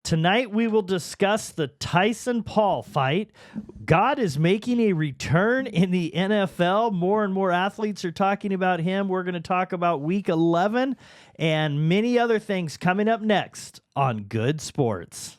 Tonight we will discuss the Tyson-Paul fight. God is making a return in the NFL. More and more athletes are talking about him. We're going to talk about Week 11 and many other things coming up next on Goode Sports.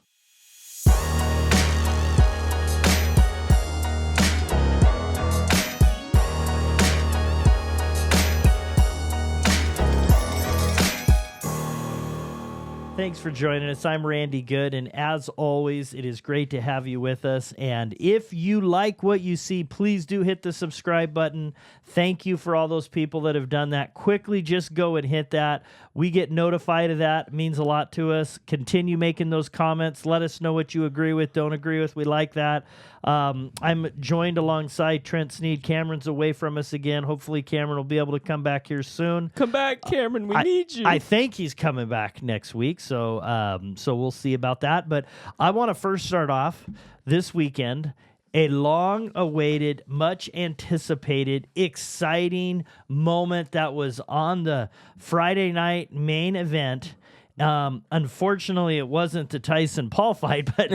Thanks for joining us. I'm Randy Goode, and as always, it is great to have you with us. And if you like what you see, please do hit the subscribe button. Thank you for all those people that have done that. Quickly, just go and hit that. We get notified of that. It means a lot to us. Continue making those comments. Let us know what you agree with, don't agree with. We like that. I'm joined alongside Trent Snead. Cameron's away from us again. Hopefully, Cameron will be able to come back here soon. Come back, Cameron. We need you. I think he's coming back next week. So we'll see about that. But I want to first start off this weekend, a long-awaited, much-anticipated, exciting moment that was on the Friday night main event. Unfortunately, it wasn't the Tyson-Paul fight, but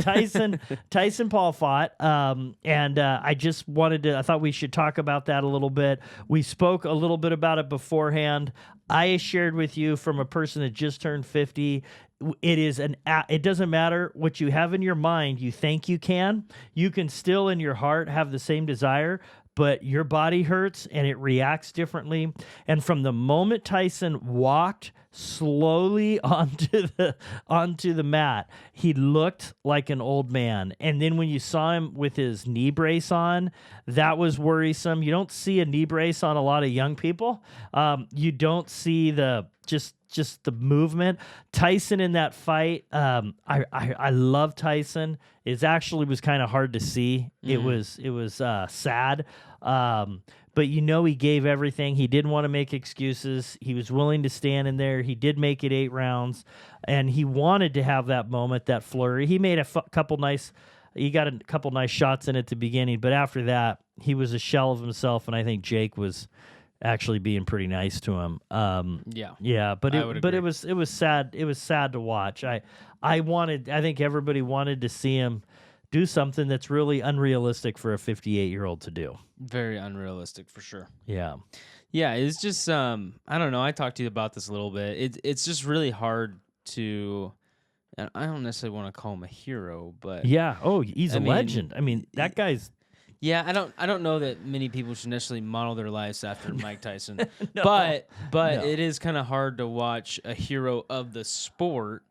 Tyson-Paul fought. I thought we should talk about that a little bit. We spoke a little bit about it beforehand. I shared with you from a person that just turned 50. It doesn't matter what you have in your mind. You think you can still in your heart have the same desire, but your body hurts and it reacts differently. And from the moment Tyson walked slowly onto the mat, he looked like an old man. And then when you saw him with his knee brace on, that was worrisome. You don't see a knee brace on a lot of young people. You don't see the just the movement. Tyson in that fight, I love Tyson. It actually was kind of hard to see. Mm-hmm. It was sad. But he gave everything. He didn't want to make excuses. He was willing to stand in there. He did make it 8 rounds, and he wanted to have that moment, that flurry. He made he got a couple nice shots in at the beginning, but after that, he was a shell of himself, and I think Jake was actually being pretty nice to him. Yeah, but it was sad. It was sad to watch. I think everybody wanted to see him do something that's really unrealistic for a 58-year-old to do. Very unrealistic for sure. Yeah. Yeah, it's just I don't know. I talked to you about this a little bit. It's just really hard to, and I don't necessarily want to call him a hero, but yeah. Oh, he's a legend. I mean, that guy's. Yeah, I don't know that many people should necessarily model their lives after Mike Tyson. No, but no. It is kind of hard to watch a hero of the sport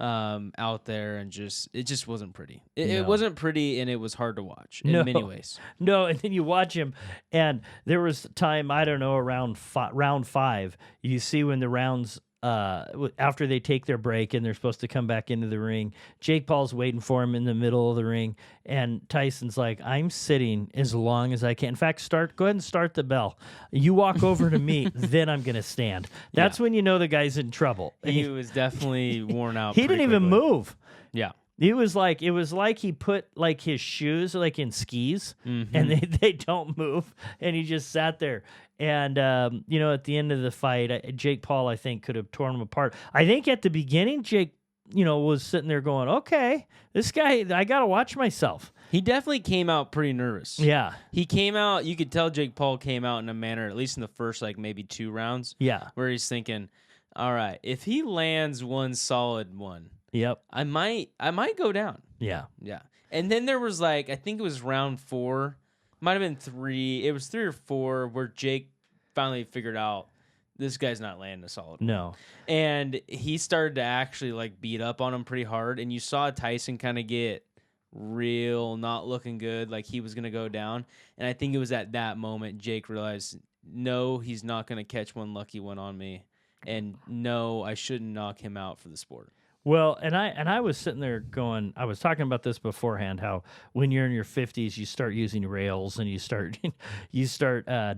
out there, and it just wasn't pretty. It wasn't pretty, and it was hard to watch in many ways. No, and then you watch him, and there was time, I don't know, around round 5, you see when the rounds after they take their break and they're supposed to come back into the ring, Jake Paul's waiting for him in the middle of the ring, and Tyson's like, I'm sitting as long as I can. In fact, go ahead and start the bell. You walk over to me, then I'm going to stand. That's when you know the guy's in trouble. He was definitely worn out. He didn't even move. Yeah. It was like he put like his shoes like in skis, and they don't move, and he just sat there. And at the end of the fight, Jake Paul, I think, could have torn him apart. I think at the beginning, Jake, was sitting there going, "Okay, this guy, I got to watch myself." He definitely came out pretty nervous. Yeah, he came out. You could tell Jake Paul came out in a manner, at least in the first maybe 2 rounds. Yeah, where he's thinking, "All right, if he lands one solid one." Yep. I might go down. Yeah. Yeah. And then there was I think it was round 4. Might have been 3. It was 3 or 4 where Jake finally figured out this guy's not landing a solid one. No. And he started to actually beat up on him pretty hard. And you saw Tyson kind of get real not looking good, like he was going to go down. And I think it was at that moment Jake realized, no, he's not going to catch one lucky one on me. And no, I shouldn't knock him out for the sport. Well, and I was sitting there going, I was talking about this beforehand, how when you're in your 50s, you start using rails and you start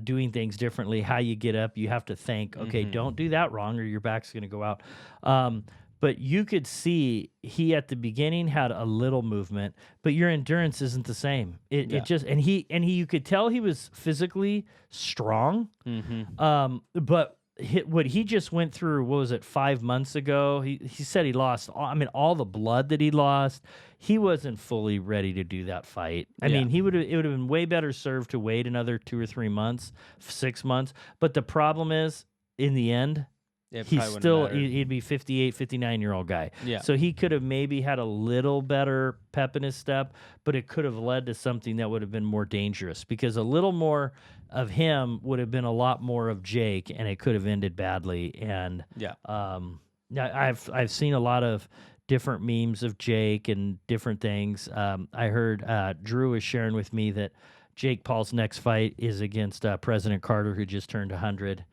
doing things differently. How you get up, you have to think, okay, don't do that wrong or your back's going to go out. But you could see he at the beginning had a little movement, but your endurance isn't the same. It just you could tell he was physically strong. But what he just went through, what was it, 5 months ago? He said he lost, all the blood that he lost. He wasn't fully ready to do that fight. I mean, it would have been way better served to wait another 2 or 3 months, 6 months. But the problem is, in the end, he'd be 58, 59-year-old guy. Yeah. So he could have maybe had a little better pep in his step, but it could have led to something that would have been more dangerous, because a little more of him would have been a lot more of Jake, and it could have ended badly. And I've seen a lot of different memes of Jake and different things. I heard Drew was sharing with me that Jake Paul's next fight is against President Carter, who just turned 100.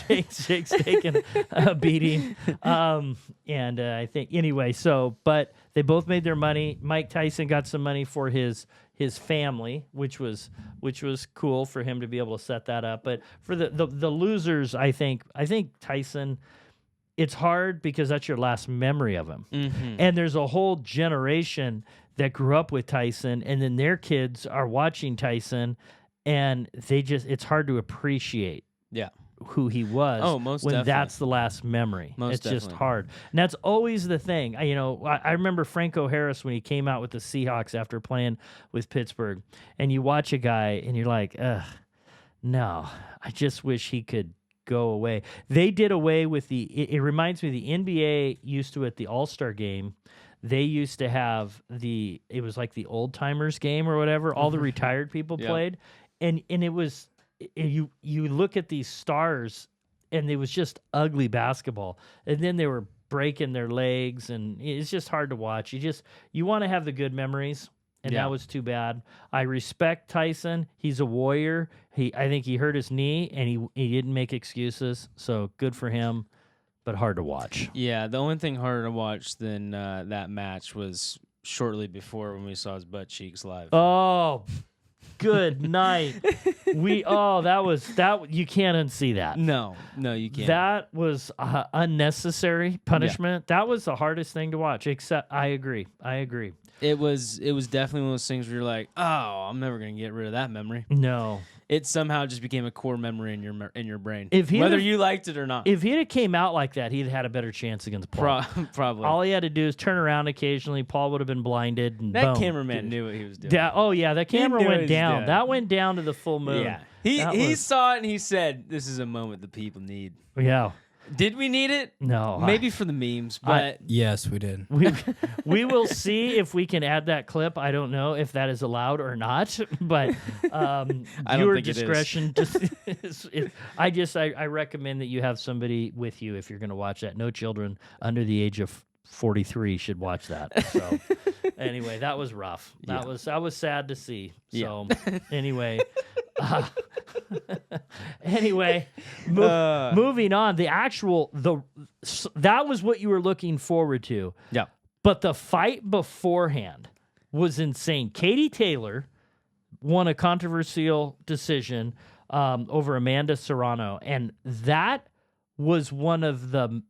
Jake's taking a beating. And I think, anyway, but they both made their money. Mike Tyson got some money for his family, which was cool for him to be able to set that up. But for the losers, I think Tyson, it's hard because that's your last memory of him. Mm-hmm. And there's a whole generation that grew up with Tyson, and then their kids are watching Tyson, and it's hard to appreciate who he was when definitely. That's the last memory. It's definitely. just hard. And that's always the thing. I remember Franco Harris when he came out with the Seahawks after playing with Pittsburgh, and you watch a guy and you're like, ugh, no, I just wish he could go away. They did away with it reminds me, the NBA used to, at the All-Star game, they used to have it was like the old timers game or whatever. All the retired people played. And it was, you look at these stars, and it was just ugly basketball. And then they were breaking their legs, and it's just hard to watch. You want to have the good memories. And that was too bad. I respect Tyson. He's a warrior. I think he hurt his knee, and he didn't make excuses. So good for him, but hard to watch. Yeah, the only thing harder to watch than that match was shortly before when we saw his butt cheeks live. Oh, good night. That you can't unsee that. No, you can't. That was unnecessary punishment. Yeah. That was the hardest thing to watch. Except, I agree. It was definitely one of those things where you're like, oh, I'm never gonna get rid of that memory. No. It somehow just became a core memory in your brain, whether you liked it or not. If he'd have came out like that, he'd have had a better chance against Paul. Probably. All he had to do is turn around occasionally. Paul would have been blinded. And that boom. cameraman knew what he was doing. The camera went down. That went down to the full moon. Yeah, he saw it and he said, "This is a moment the people need." Yeah. Did we need it? No. Maybe for the memes, but yes, we did. We will see if we can add that clip. I don't know if that is allowed or not, but viewer discretion. I recommend that you have somebody with you if you're going to watch that. No children under the age of 43 should watch that. So anyway, that was rough. That was sad to see. So anyway. Moving on. That was what you were looking forward to. Yeah. But the fight beforehand was insane. Katie Taylor won a controversial decision over Amanda Serrano, and that was one of the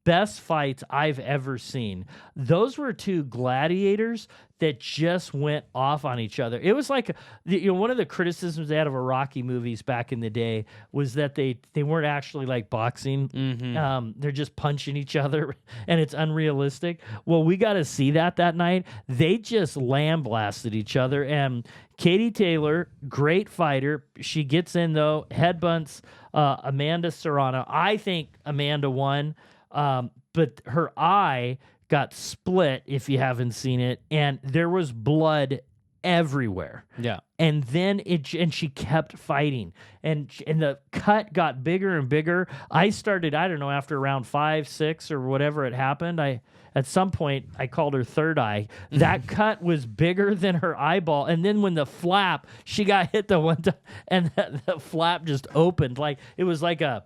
best fights I've ever seen. Those were two gladiators that just went off on each other. It was like, one of the criticisms they had of Iraqi movies back in the day was that they weren't actually like boxing. Mm-hmm. They're just punching each other, and it's unrealistic. Well, we got to see that night. They just lambasted each other, and Katie Taylor, great fighter. She gets in, though, headbutts Amanda Serrano. I think Amanda won. But her eye got split, if you haven't seen it, and there was blood everywhere. Yeah. And then she kept fighting, and the cut got bigger and bigger. I started, I don't know, after round 5, 6, or whatever it happened, at some point I called her third eye. That cut was bigger than her eyeball, and then when the flap, she got hit the one time, and the flap just opened like it was like a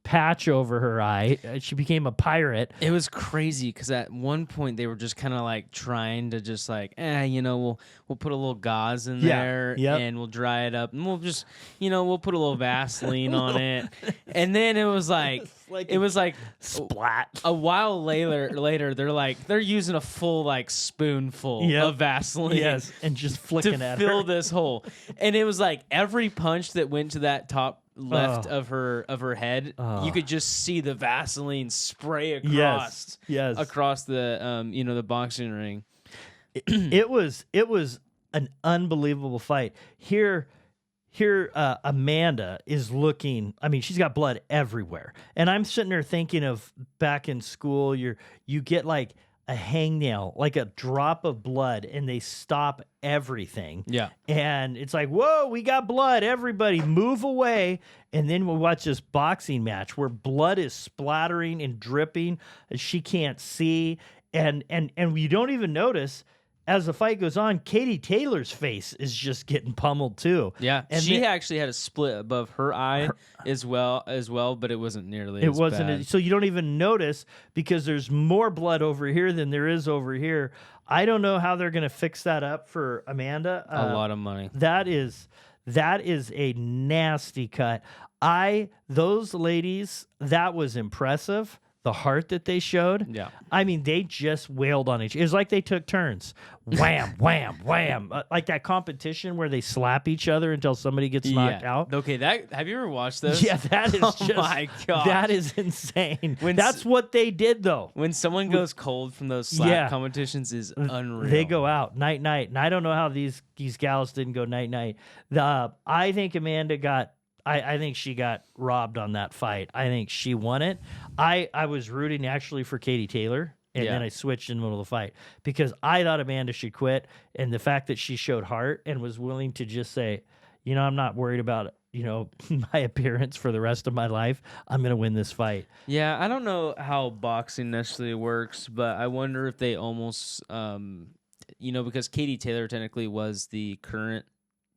patch over her eye. She became a pirate. It was crazy because at one point they were just kind of like trying to just like, we'll put a little gauze in there and we'll dry it up and we'll just, we'll put a little Vaseline on it. And then it was like splat. A while later, they're using a full like spoonful of Vaseline. Yes, and just flicking to at fill her. this hole. And it was like every punch that went to that top left of her head, you could just see the Vaseline spray across the the boxing ring. It was an unbelievable fight. Here, Amanda is looking. I mean, she's got blood everywhere, and I'm sitting there thinking of back in school. You get like a hangnail, like a drop of blood, and they stop everything. Yeah, and it's like, whoa, we got blood. Everybody, move away. And then we watch this boxing match where blood is splattering and dripping. She can't see, and you don't even notice. As the fight goes on, Katie Taylor's face is just getting pummeled too. Yeah, and she actually had a split above her eye as well, but it wasn't nearly. It wasn't. Bad. So you don't even notice because there's more blood over here than there is over here. I don't know how they're going to fix that up for Amanda. A lot of money. That is a nasty cut. Those ladies, that was impressive. The heart that they showed. Yeah. I mean, they just wailed on each other. It was like they took turns. Wham, wham, wham. Like that competition where they slap each other until somebody gets knocked out. Okay, have you ever watched those? Yeah, that is just... my God. That is insane. That's what they did, though. When someone goes cold from those slap competitions is unreal. They go out night-night. And I don't know how these gals didn't go night-night. I think Amanda got... I think she got robbed on that fight. I think she won it. I was rooting actually for Katie Taylor, and then I switched in the middle of the fight because I thought Amanda should quit. And the fact that she showed heart and was willing to just say, I'm not worried about my appearance for the rest of my life. I'm going to win this fight. Yeah, I don't know how boxing necessarily works, but I wonder if they almost, because Katie Taylor technically was the current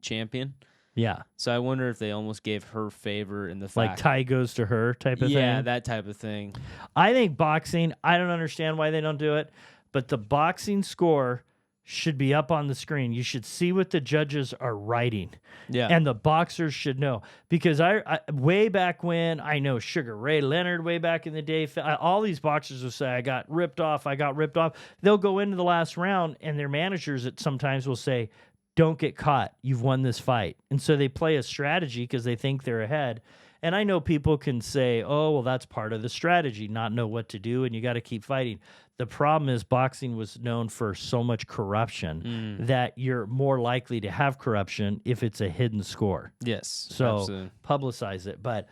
champion. Yeah. So I wonder if they almost gave her favor in the fact. Like tie goes to her type of thing? Yeah, that type of thing. I think boxing, I don't understand why they don't do it, but the boxing score should be up on the screen. You should see what the judges are writing. Yeah. And the boxers should know. Because I way back when, I know Sugar Ray Leonard way back in the day, all these boxers will say, I got ripped off. They'll go into the last round, and their managers sometimes will say, don't get caught. You've won this fight. And so they play a strategy because they think they're ahead. And I know people can say, oh, well, that's part of the strategy, not know what to do, and you got to keep fighting. The problem is boxing was known for so much corruption that you're more likely to have corruption if it's a hidden score. Yes. So absolutely. Publicize it. But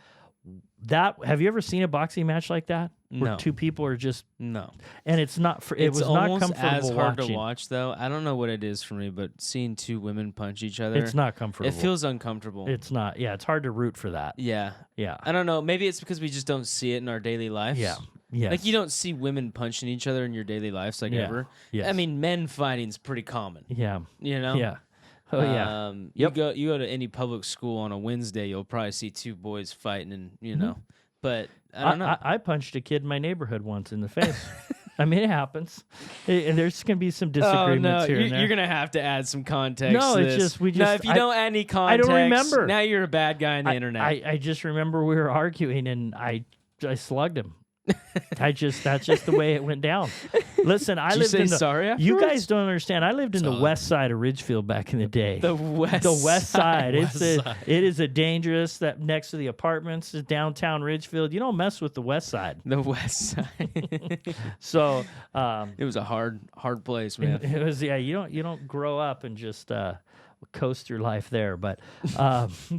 have you ever seen a boxing match like that? Where two people are just no, and it's not for it's it was almost not comfortable as hard watching. to watch though. I don't know what it is for me, but seeing two women punch each other, it's not comfortable. It feels uncomfortable. It's not. Yeah, it's hard to root for that. Yeah. I don't know. Maybe it's because we just don't see it in our daily lives. Yeah. Yes. Like you don't see women punching each other in your daily lives like ever. Yes. I mean, men fighting's pretty common. Yeah. Yeah. Oh yeah. You go to any public school on a Wednesday, you'll probably see two boys fighting, and But I don't know. I punched a kid in my neighborhood once in the face. I mean, it happens. And there's going to be some disagreements here and there. You're going to have to add some context. No, to it's this. just No, if you don't add any context, I don't remember. Now you're a bad guy on the internet. I just remember we were arguing, and I slugged him. That's just the way it went down. Listen, I lived in the. Sorry afterwards? You guys don't understand. I lived in the west side of Ridgefield back in the day. The west side. It is a dangerous that next to the apartments, downtown Ridgefield. You don't mess with the west side. The west side. So it was a hard place, man. It was You don't grow up and just coast your life there, but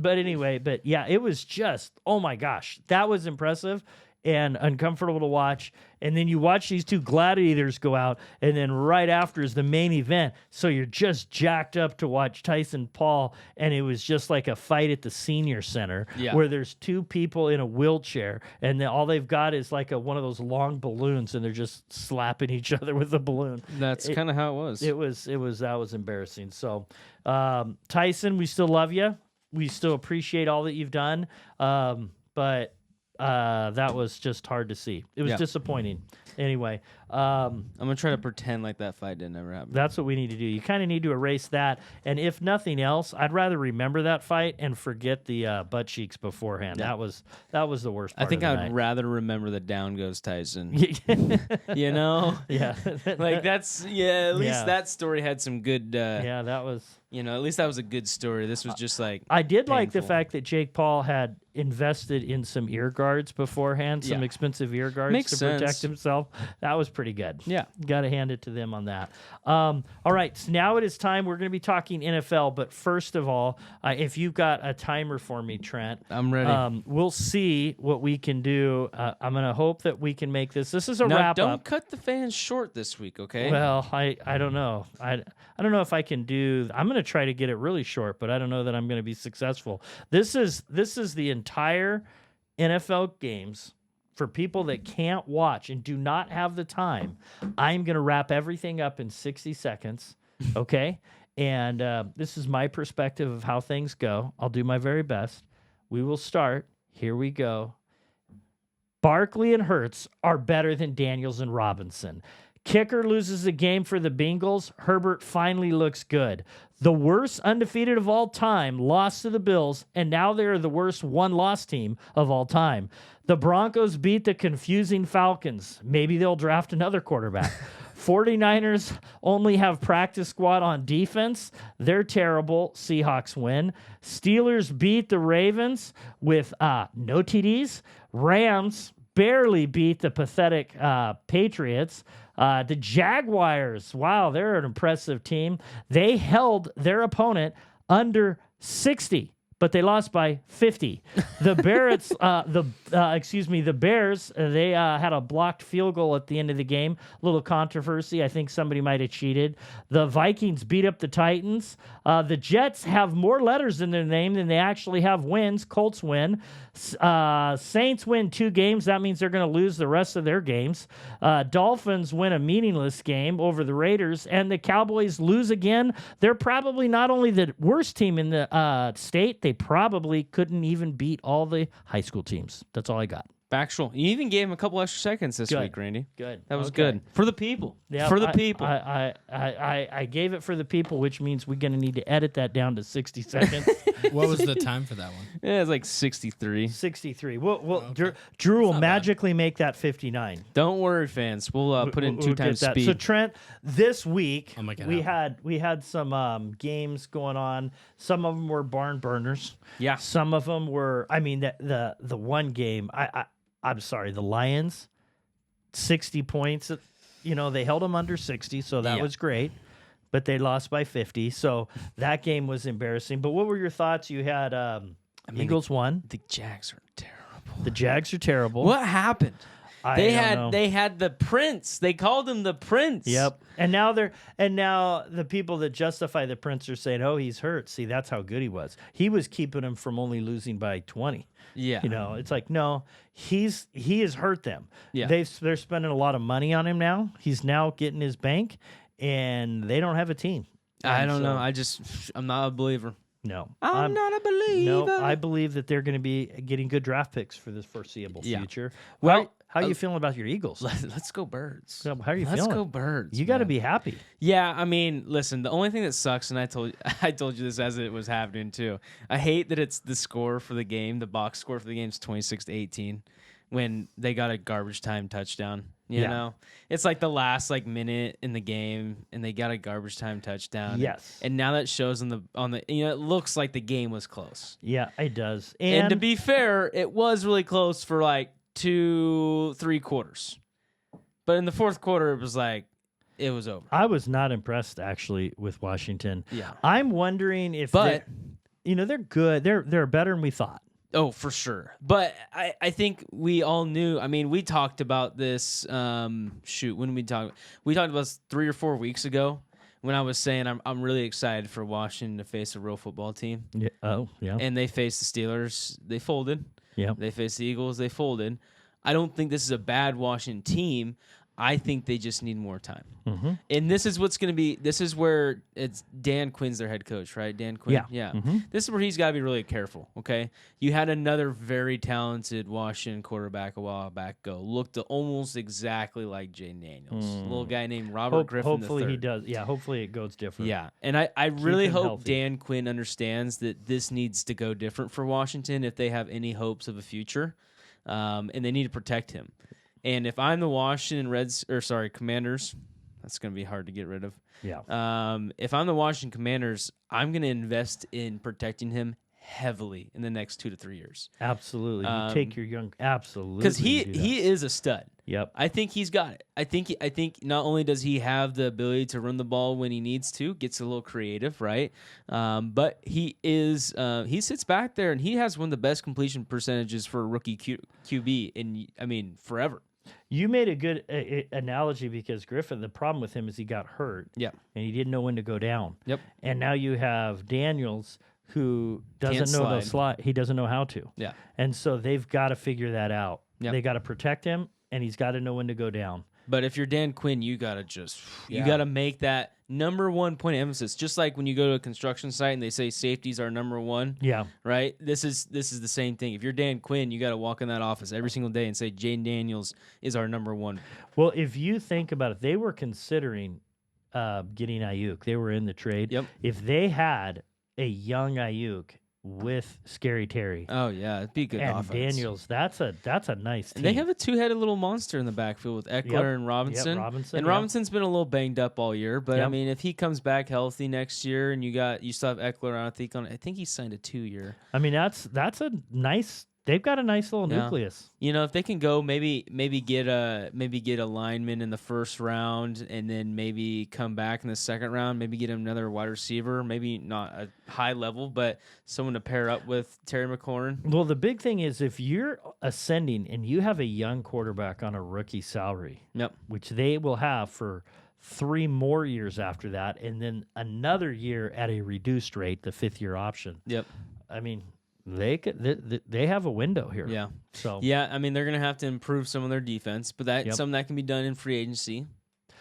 anyway, it was just oh my gosh, that was impressive. And uncomfortable to watch. And then you watch these two gladiators go out, and then right after is the main event. So you're just jacked up to watch Tyson Paul, and it was just like a fight at the senior center where there's two people in a wheelchair, and all they've got is like one of those long balloons, and they're just slapping each other with the balloon. That's kind of how it was. That was embarrassing. So Tyson, we still love you. We still appreciate all that you've done. But that was just hard to see. It was disappointing. Anyway, I'm gonna try to pretend like that fight didn't ever happen. That's what we need to do. You kind of need to erase that, and if nothing else, I'd rather remember that fight and forget the butt cheeks beforehand. Yeah. That was the worst part. I think I'd I'd rather remember the down goes Tyson. Yeah. Like that's at least that story had some good. That was. At least that was a good story. This was just like I did painful. like the fact that Jake Paul had invested in some ear guards beforehand, some expensive ear guards Makes to protect sense. himself. That was pretty good. Yeah. Got to hand it to them on that. All right, so now it is time. We're going to be talking NFL, but first of all, if you've got a timer for me, Trent, I'm ready. we'll see what we can do. I'm going to hope that we can make this. This is a Now, wrap don't up. cut the fans short this week, okay? Well, I don't know. I don't know if I can do. I'm going to try to get it really short, but I don't know that I'm going to be successful. This is the entire NFL games for people that can't watch and do not have the time. I'm going to wrap everything up in 60 seconds, okay? And this is my perspective of how things go. I'll do my very best. We will start. Here we go. Barkley and Hurts are better than Daniels and Robinson. Kicker loses a game for the Bengals. Herbert finally looks good. The worst undefeated of all time lost to the Bills, and now they're the worst one-loss team of all time. The Broncos beat the confusing Falcons. Maybe they'll draft another quarterback. 49ers only have practice squad on defense. They're terrible. Seahawks win. Steelers beat the Ravens with no TDs. Rams barely beat the pathetic Patriots. The Jaguars, wow, they're an impressive team. They held their opponent under 60, but they lost by 50. The Bears, the Bears, they had a blocked field goal at the end of the game. A little controversy. I think somebody might have cheated. The Vikings beat up the Titans. The Jets have more letters in their name than they actually have wins. Colts win. Saints win 2 games. That means they're going to lose the rest of their games. Dolphins win a meaningless game over the Raiders, and the Cowboys lose again. They're probably not only the worst team in the state, they probably couldn't even beat all the high school teams. That's all I got. Factual. You even gave him a couple extra seconds this week, Randy. Good. That was Okay. good. For the people. Yeah, For the people. I gave it for the people, which means we're going to need to edit that down to 60 seconds. What was the time for that one? Yeah, it's like 63. 63. Well, Okay. Drew will not bad. magically make that 59. Don't worry, fans. We'll put in 2 We'll get times that. speed. So Trent, this week I'll make it we happen. had some games going on. Some of them were barn burners. Yeah. Some of them were. I mean, the one game. I'm sorry, the Lions, 60 points. You know, they held them under 60, so that Yeah. was great. But they lost by 50, so that game was embarrassing. But what were your thoughts? You had Eagles won. The Jags are terrible. The Jags are terrible. What happened? I They don't had know. they had the Prince. They called him the Prince. Yep. And now the people that justify the Prince are saying, "Oh, he's hurt." See, that's how good he was. He was keeping him from only losing by 20. Yeah. You know, it's like, no, he has hurt them. Yeah. They're spending a lot of money on him now. He's now getting his bank, and they don't have a team. I And don't so- know. I'm not a believer. No, I'm not a believer. No, I believe that they're going to be getting good draft picks for this foreseeable Yeah. future. Well, how are you feeling about your Eagles? Let's go Birds. How are you Let's feeling? go Birds. You got to man. be happy. Yeah, I mean, listen, the only thing that sucks, and I told you this as it was happening too. I hate that it's the score for the game, the box score for the game is 26-18 when they got a garbage time touchdown. You Yeah. know? It's like the last minute in the game and they got a garbage time touchdown. Yes. And now that shows on the it looks like the game was close. Yeah, it does. And to be fair, it was really close for 2-3 quarters. But in the fourth quarter it was over. I was not impressed actually with Washington. Yeah. I'm wondering if But they're good. They're better than we thought. oh, for sure. But I think we all knew. I mean, we talked about this. When we talked about this 3 or 4 weeks ago when I was saying I'm really excited for Washington to face a real football team. Yeah. Oh, yeah. And they faced the Steelers. They folded. Yeah. They faced the Eagles. They folded. I don't think this is a bad Washington team. I think they just need more time. Mm-hmm. And this is what's going to be. This is where it's Dan Quinn's their head coach, right? Dan Quinn. Yeah. Yeah. This is where he's got to be really careful. Okay. You had another very talented Washington quarterback a while back go. Looked almost exactly like Jay Daniels. A little guy named Robert Griffin Hopefully III. he does. Yeah. Hopefully it goes different. Yeah. And I really him hope healthy. Dan Quinn understands that this needs to go different for Washington if they have any hopes of a future. And they need to protect him. And if I'm the Washington Commanders, that's going to be hard to get rid of. Yeah. If I'm the Washington Commanders, I'm going to invest in protecting him heavily in the next 2 to 3 years. Absolutely. You take your young, absolutely. Because you do that. he is a stud. Yep. I think he's got it. I think not only does he have the ability to run the ball when he needs to, gets a little creative, right? But he sits back there and he has one of the best completion percentages for a rookie QB in forever. You made a good analogy because Griffin, the problem with him is he got hurt. Yeah. And he didn't know when to go down. Yep. And now you have Daniels who doesn't know the slide. He doesn't know how to. Yeah. And so they've got to figure that out. Yep. They got to protect him, and he's got to know when to go down. But if you're Dan Quinn, you got to make that number one point of emphasis. Just like when you go to a construction site and they say safety's our number one. Yeah. Right? This is the same thing. If you're Dan Quinn, you got to walk in that office every single day and say Jane Daniels is our number one. Well, if you think about it, they were considering getting Ayuk. They were in the trade. Yep. If they had a young Ayuk with Scary Terry Oh yeah, it'd be a good and offense. Daniels, that's a nice team. And they have a two-headed little monster in the backfield with Eckler and Robinson. Robinson. Robinson's been a little banged up all year, but Yep. I mean, if he comes back healthy next year, and you still have Eckler on, I think he signed a 2-year. I mean, that's a nice. They've got a nice little Yeah. nucleus. You know, if they can go maybe get a lineman in the first round, and then maybe come back in the second round, maybe get him another wide receiver, maybe not a high level, but someone to pair up with Terry McLaurin. Well, the big thing is if you're ascending and you have a young quarterback on a rookie salary, Yep. which they will have for 3 more years after that, and then another year at a reduced rate, the 5th-year option. Yep. I mean, they have a window here. Yeah. So Yeah, I mean, they're going to have to improve some of their defense, but that's Yep. something that can be done in free agency.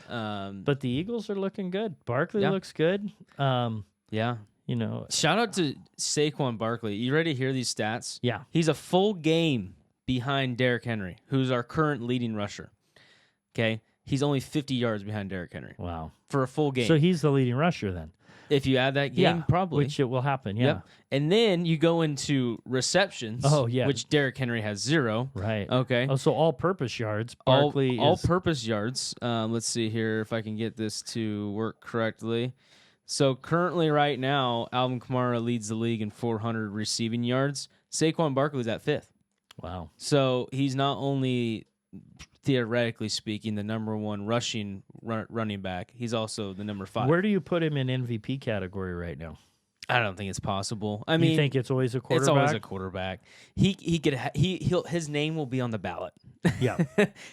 But the Eagles are looking good. Barkley Yeah. looks good. Yeah. You know, Shout out to Saquon Barkley. You ready to hear these stats? yeah. He's a full game behind Derrick Henry, who's our current leading rusher. Okay? He's only 50 yards behind Derrick Henry Wow. for a full game. So he's the leading rusher then. If you add that game, probably. Which it will happen. Yeah. Yep. And then you go into receptions, Oh, yeah. which Derrick Henry has 0. Right. Okay. Oh, so all-purpose yards. Barkley is All-purpose yards. Let's see here if I can get this to work correctly. So currently right now, Alvin Kamara leads the league in 400 receiving yards. Saquon Barkley's at 5th. wow. So he's not only theoretically speaking the number one rushing running back, he's also the number 5. Where do you put him in MVP category right now? I don't think it's possible. I mean, you think it's always a quarterback? it's always a quarterback. His name will be on the ballot. Yeah.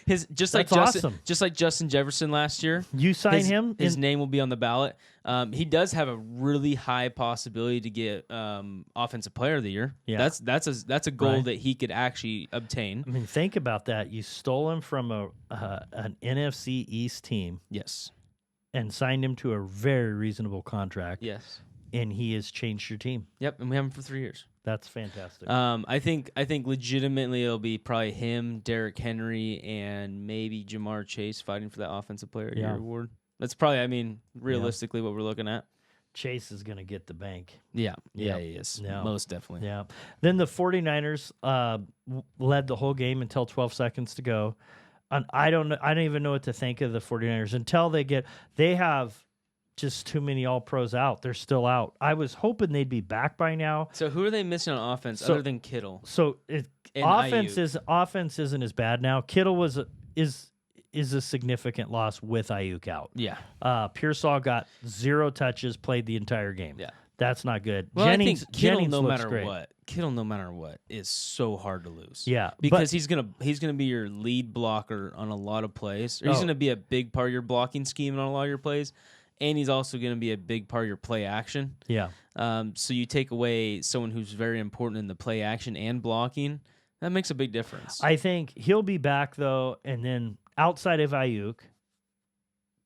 Just That's like Justin Jefferson last year. You sign him? His name will be on the ballot. He does have a really high possibility to get Offensive Player of the Year. Yeah. That's a goal Right. that he could actually obtain. I mean, think about that. You stole him from an NFC East team Yes. and signed him to a very reasonable contract, Yes. and he has changed your team. Yep. And we have him for 3 years. That's fantastic. I think legitimately it'll be probably him, Derrick Henry, and maybe Jamar Chase fighting for that Offensive Player of the Year award. That's probably, I mean, realistically what we're looking at. Chase is going to get the bank. Yeah, Yep. he is. Yeah. Most definitely. Yeah. Then the 49ers led the whole game until 12 seconds to go. And I don't even know what to think of the 49ers until they have just too many all-pros out. They're still out. I was hoping they'd be back by now. So who are they missing on offense So- other than Kittle? So And offense isn't as bad now. Kittle is a significant loss with Ayuk out. Yeah. Pearsall got 0 touches, played the entire game. Yeah. That's not good. Well, I think Kittle, Jennings no looks matter great. what, is so hard to lose. Yeah, because he's gonna be your lead blocker on a lot of plays. Or he's gonna be a big part of your blocking scheme on a lot of your plays, and he's also gonna be a big part of your play action. Yeah. So you take away someone who's very important in the play action and blocking. That makes a big difference. I think he'll be back though, and then outside of Ayuk,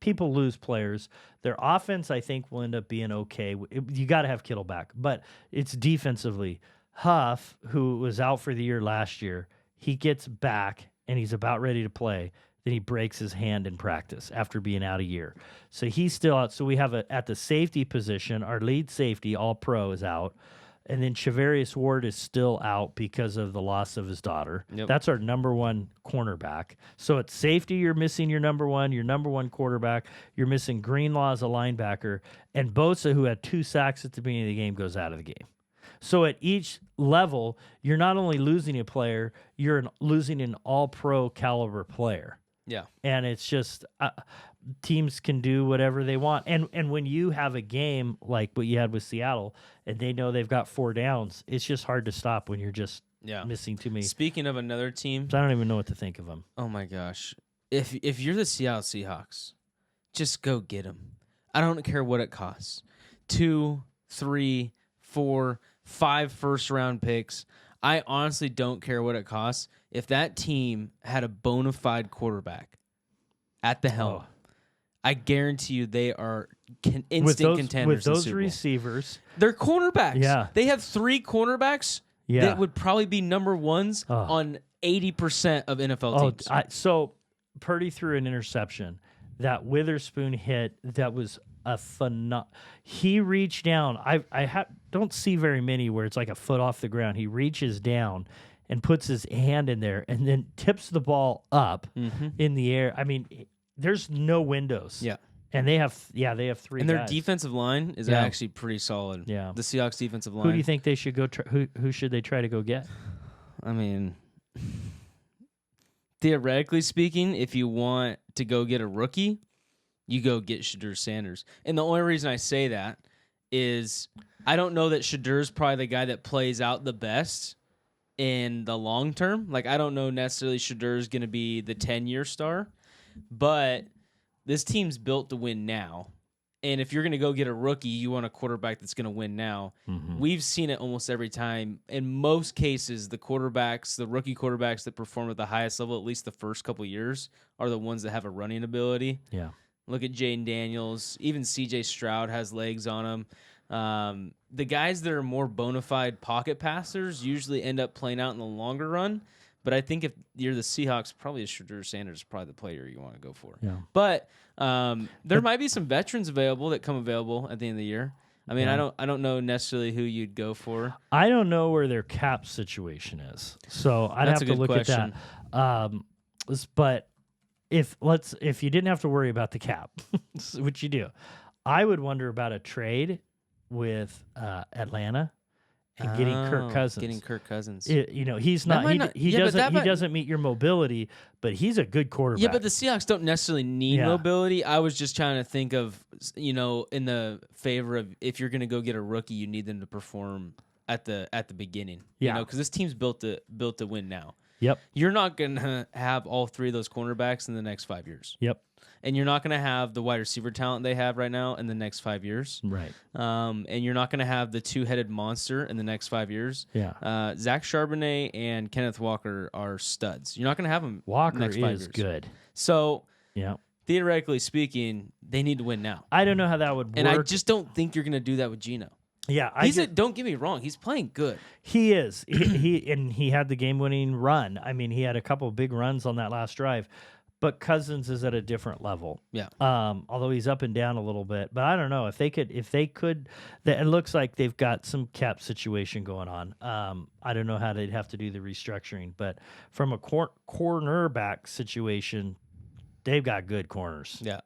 people lose players. Their offense, I think, will end up being okay. You got to have Kittle back, but it's defensively. Huff, who was out for the year last year, he gets back and he's about ready to play. Then he breaks his hand in practice after being out a year. So he's still out. So we have at the safety position, our lead safety, all pro, is out. And then Charvarius Ward is still out because of the loss of his daughter. Yep. That's our number one cornerback. So at safety, you're missing your number one quarterback. You're missing Greenlaw as a linebacker. And Bosa, who had 2 sacks at the beginning of the game, goes out of the game. So at each level, you're not only losing a player, you're losing an all-pro caliber player. Yeah. And it's just teams can do whatever they want. And when you have a game like what you had with Seattle and they know they've got 4 downs, it's just hard to stop when you're just missing too many. Speaking of another team, I don't even know what to think of them. oh my gosh. If you're the Seattle Seahawks, just go get them. I don't care what it costs. 2, 3, 4, 5 first-round picks. I honestly don't care what it costs. If that team had a bona fide quarterback at the helm, I guarantee you they are instant contenders. With those in the Super Bowl. Receivers. They're cornerbacks. Yeah. They have 3 cornerbacks that would probably be number ones on 80% of NFL teams. So Purdy threw an interception. That Witherspoon hit, that was a he reached down. I don't see very many where it's like a foot off the ground. He reaches down and puts his hand in there and then tips the ball up in the air. I mean, there's no windows. Yeah. And they have 3 And their guys. defensive line is actually pretty solid. Yeah. The Seahawks defensive line. Who do you think they should go who should they try to go get? I mean, theoretically speaking, if you want to go get a rookie, you go get Shadur Sanders. And the only reason I say that is I don't know that Shadur's probably the guy that plays out the best in the long term. Like, I don't know necessarily Shadur's going to be the 10-year star, but this team's built to win now. And if you're going to go get a rookie, you want a quarterback that's going to win now. Mm-hmm. We've seen it almost every time. In most cases, the rookie quarterbacks that perform at the highest level, at least the first couple years, are the ones that have a running ability. Yeah. Look at Jaden Daniels. Even C.J. Stroud has legs on him. The guys that are more bona fide pocket passers usually end up playing out in the longer run. But I think if you're the Seahawks, probably Shadur Sanders is probably the player you want to go for. Yeah. But there might be some veterans available that come available at the end of the year. I mean, I don't know necessarily who you'd go for. I don't know where their cap situation is, so I'd That's have a to good look question. at that. But if you didn't have to worry about the cap, which you do, I would wonder about a trade with Atlanta and getting Kirk Cousins. Getting Kirk Cousins. He's not. He doesn't meet your mobility, but he's a good quarterback. Yeah, but the Seahawks don't necessarily need mobility. I was just trying to think of, in the favor of if you're going to go get a rookie, you need them to perform at the beginning. Yeah. Because this team's built to win now. Yep. You're not going to have all 3 of those cornerbacks in the next 5 years. Yep. And you're not going to have the wide receiver talent they have right now in the next 5 years. Right. And you're not going to have the 2-headed monster in the next 5 years. Yeah. Zach Charbonnet and Kenneth Walker are studs. You're not going to have them Walker next 5 is years. good. So, yeah. Theoretically speaking, they need to win now. I don't know how that would work. And I just don't think you're going to do that with Geno. Yeah, don't get me wrong. He's playing good. He is. He had the game-winning run. I mean, he had a couple of big runs on that last drive. But Cousins is at a different level. Yeah. Although he's up and down a little bit. But I don't know if they could. It looks like they've got some cap situation going on. I don't know how they'd have to do the restructuring. But from a cornerback situation, they've got good corners. Yeah.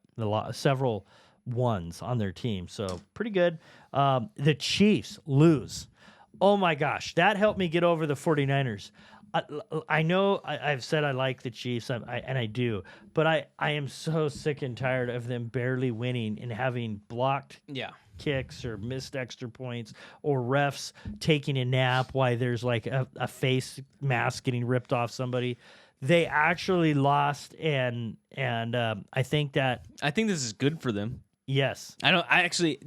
Several ones on their team. So pretty good. The Chiefs lose. Oh my gosh. That helped me get over the 49ers. I know I've said I like the Chiefs, and I do, but I am so sick and tired of them barely winning and having blocked kicks or missed extra points or refs taking a nap while there's like a face mask getting ripped off somebody. They actually lost, and I think this is good for them. Yes.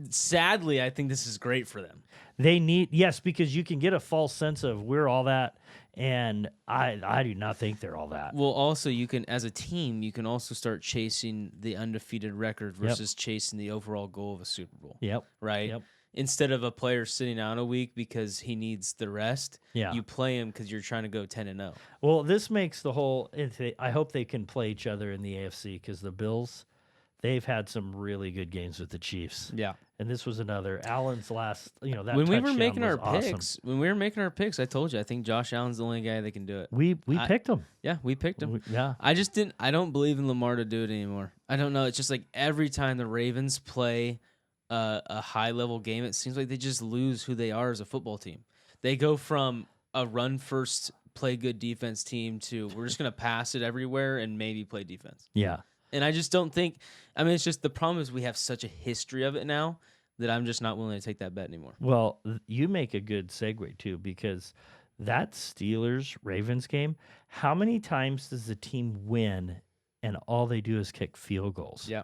Sadly, I think this is great for them. They need, because you can get a false sense of we're all that, and I do not think they're all that. Well, also, you can, as a team, you can also start chasing the undefeated record versus chasing the overall goal of a Super Bowl. Yep. Right? Yep. Instead of a player sitting out a week because he needs the rest, Yeah. you play him because you're trying to go 10-0. Well, this makes the whole, I hope they can play each other in the AFC because the Bills, they've had some really good games with the Chiefs. Yeah. And this was another Allen's last, that when we were touchdown making was our awesome. picks, I told you I think Josh Allen's the only guy that can do it. We picked him. Yeah, we picked him. Yeah. I don't believe in Lamar to do it anymore. I don't know. It's just like every time the Ravens play a high level game, it seems like they just lose who they are as a football team. They go from a run first, play good defense team to we're just going to pass it everywhere and maybe play defense. Yeah. And I just don't think, I mean, it's just the problem is we have such a history of it now that I'm just not willing to take that bet anymore. Well, you make a good segue too, because that Steelers-Ravens game, how many times does the team win and all they do is kick field goals? Yeah.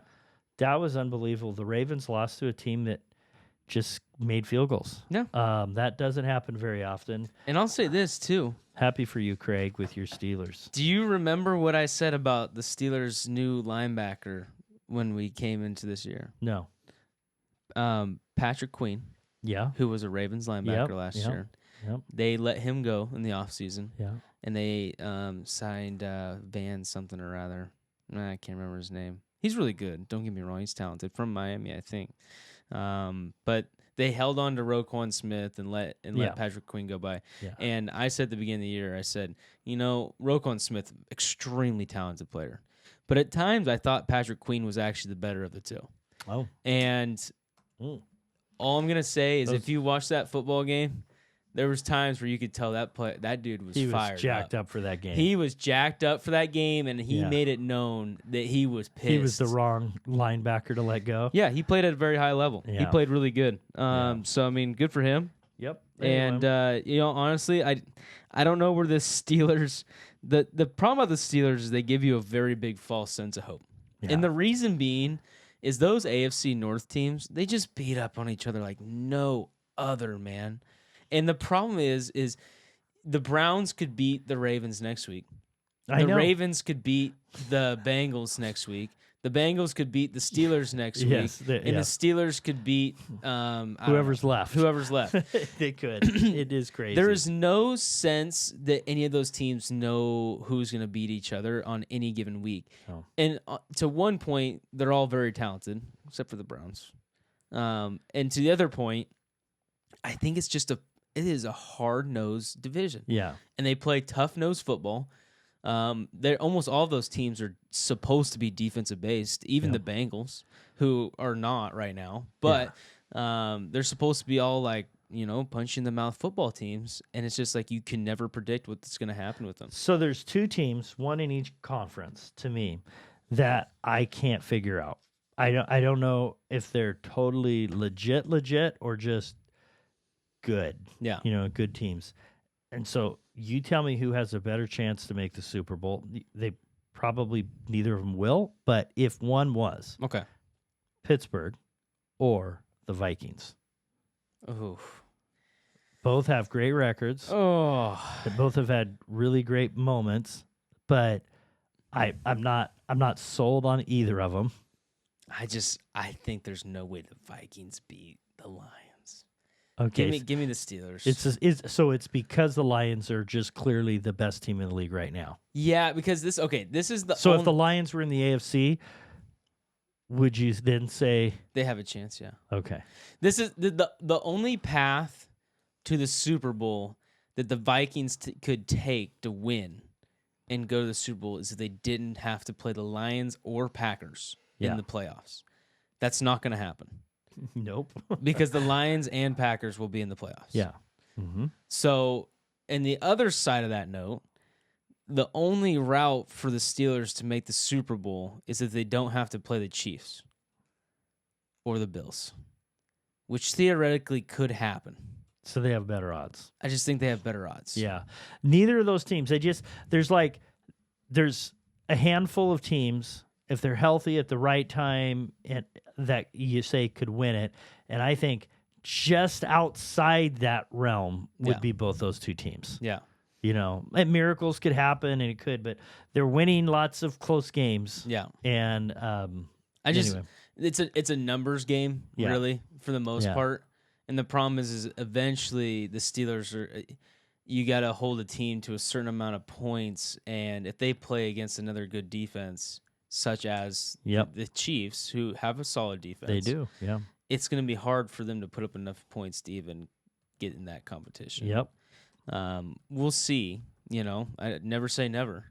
That was unbelievable. The Ravens lost to a team that just made field goals. Yeah. That doesn't happen very often. And I'll say this too. Happy for you, Craig, with your Steelers. Do you remember what I said about the Steelers' new linebacker when we came into this year? No. Patrick Queen, Yeah. who was a Ravens linebacker last yep, year. Yep. They let him go in the offseason, Yeah. and they signed Van something or other. I can't remember his name. He's really good. Don't get me wrong. He's talented. From Miami, I think. But they held on to Roquan Smith and let Patrick Queen go by. Yeah. And I said at the beginning of the year, I said, Roquan Smith, extremely talented player. But at times, I thought Patrick Queen was actually the better of the two. Oh. And all I'm going to say is if you watch that football game, there was times where you could tell that dude was fired up. He was jacked up for that game. He was jacked up for that game, and he made it known that he was pissed. He was the wrong linebacker to let go. Yeah, he played at a very high level. Yeah. He played really good. So, I mean, good for him. Yep. And, honestly, I don't know where the Steelers – the problem about the Steelers is they give you a very big false sense of hope. Yeah. And the reason being is those AFC North teams, they just beat up on each other like no other, man. And the problem is the Browns could beat the Ravens next week. The Ravens could beat the Bengals next week. The Bengals could beat the Steelers next week. The Steelers could beat whoever's left. Whoever's left. They could. It is crazy. There is no sense that any of those teams know who's going to beat each other on any given week. Oh. And to one point, they're all very talented, except for the Browns. And to the other point, I think it is a hard-nosed division. Yeah. And they play tough-nosed football. Almost all of those teams are supposed to be defensive based, even the Bengals, who are not right now. But they're supposed to be all like, punch in the mouth football teams, and it's just like you can never predict what's going to happen with them. So there's two teams, one in each conference, to me, that I can't figure out. I don't know if they're totally legit, or just good. Yeah. Good teams. And so you tell me who has a better chance to make the Super Bowl. They probably neither of them will, but if one was, Okay, Pittsburgh or the Vikings. Oh, Both have great records. oh, They both have had really great moments, but I'm not sold on either of them. I think there's no way the Vikings beat the Lions. Okay, Give me the Steelers. It's because the Lions are just clearly the best team in the league right now. Yeah, because this is the So if the Lions were in the AFC, would you then say they have a chance? Yeah. okay? This is the only path to the Super Bowl that the Vikings could take to win and go to the Super Bowl is if they didn't have to play the Lions or Packers in the playoffs. That's not going to happen. Nope. Because the Lions and Packers will be in the playoffs. Yeah. Mm-hmm. So, and the other side of that note, the only route for the Steelers to make the Super Bowl is if they don't have to play the Chiefs or the Bills, which theoretically could happen. So they have better odds. I just think they have better odds. Yeah. Neither of those teams. There's a handful of teams, if they're healthy at the right time, and that you say could win it. And I think just outside that realm would be both those two teams. Yeah. And miracles could happen, and it could, but they're winning lots of close games. Yeah. And anyway. It's a numbers game, really, for the most part. And the problem is eventually the Steelers you got to hold a team to a certain amount of points, and if they play against another good defense, such as the Chiefs, who have a solid defense, they do. Yeah, it's going to be hard for them to put up enough points to even get in that competition. Yep. We'll see. I never say never,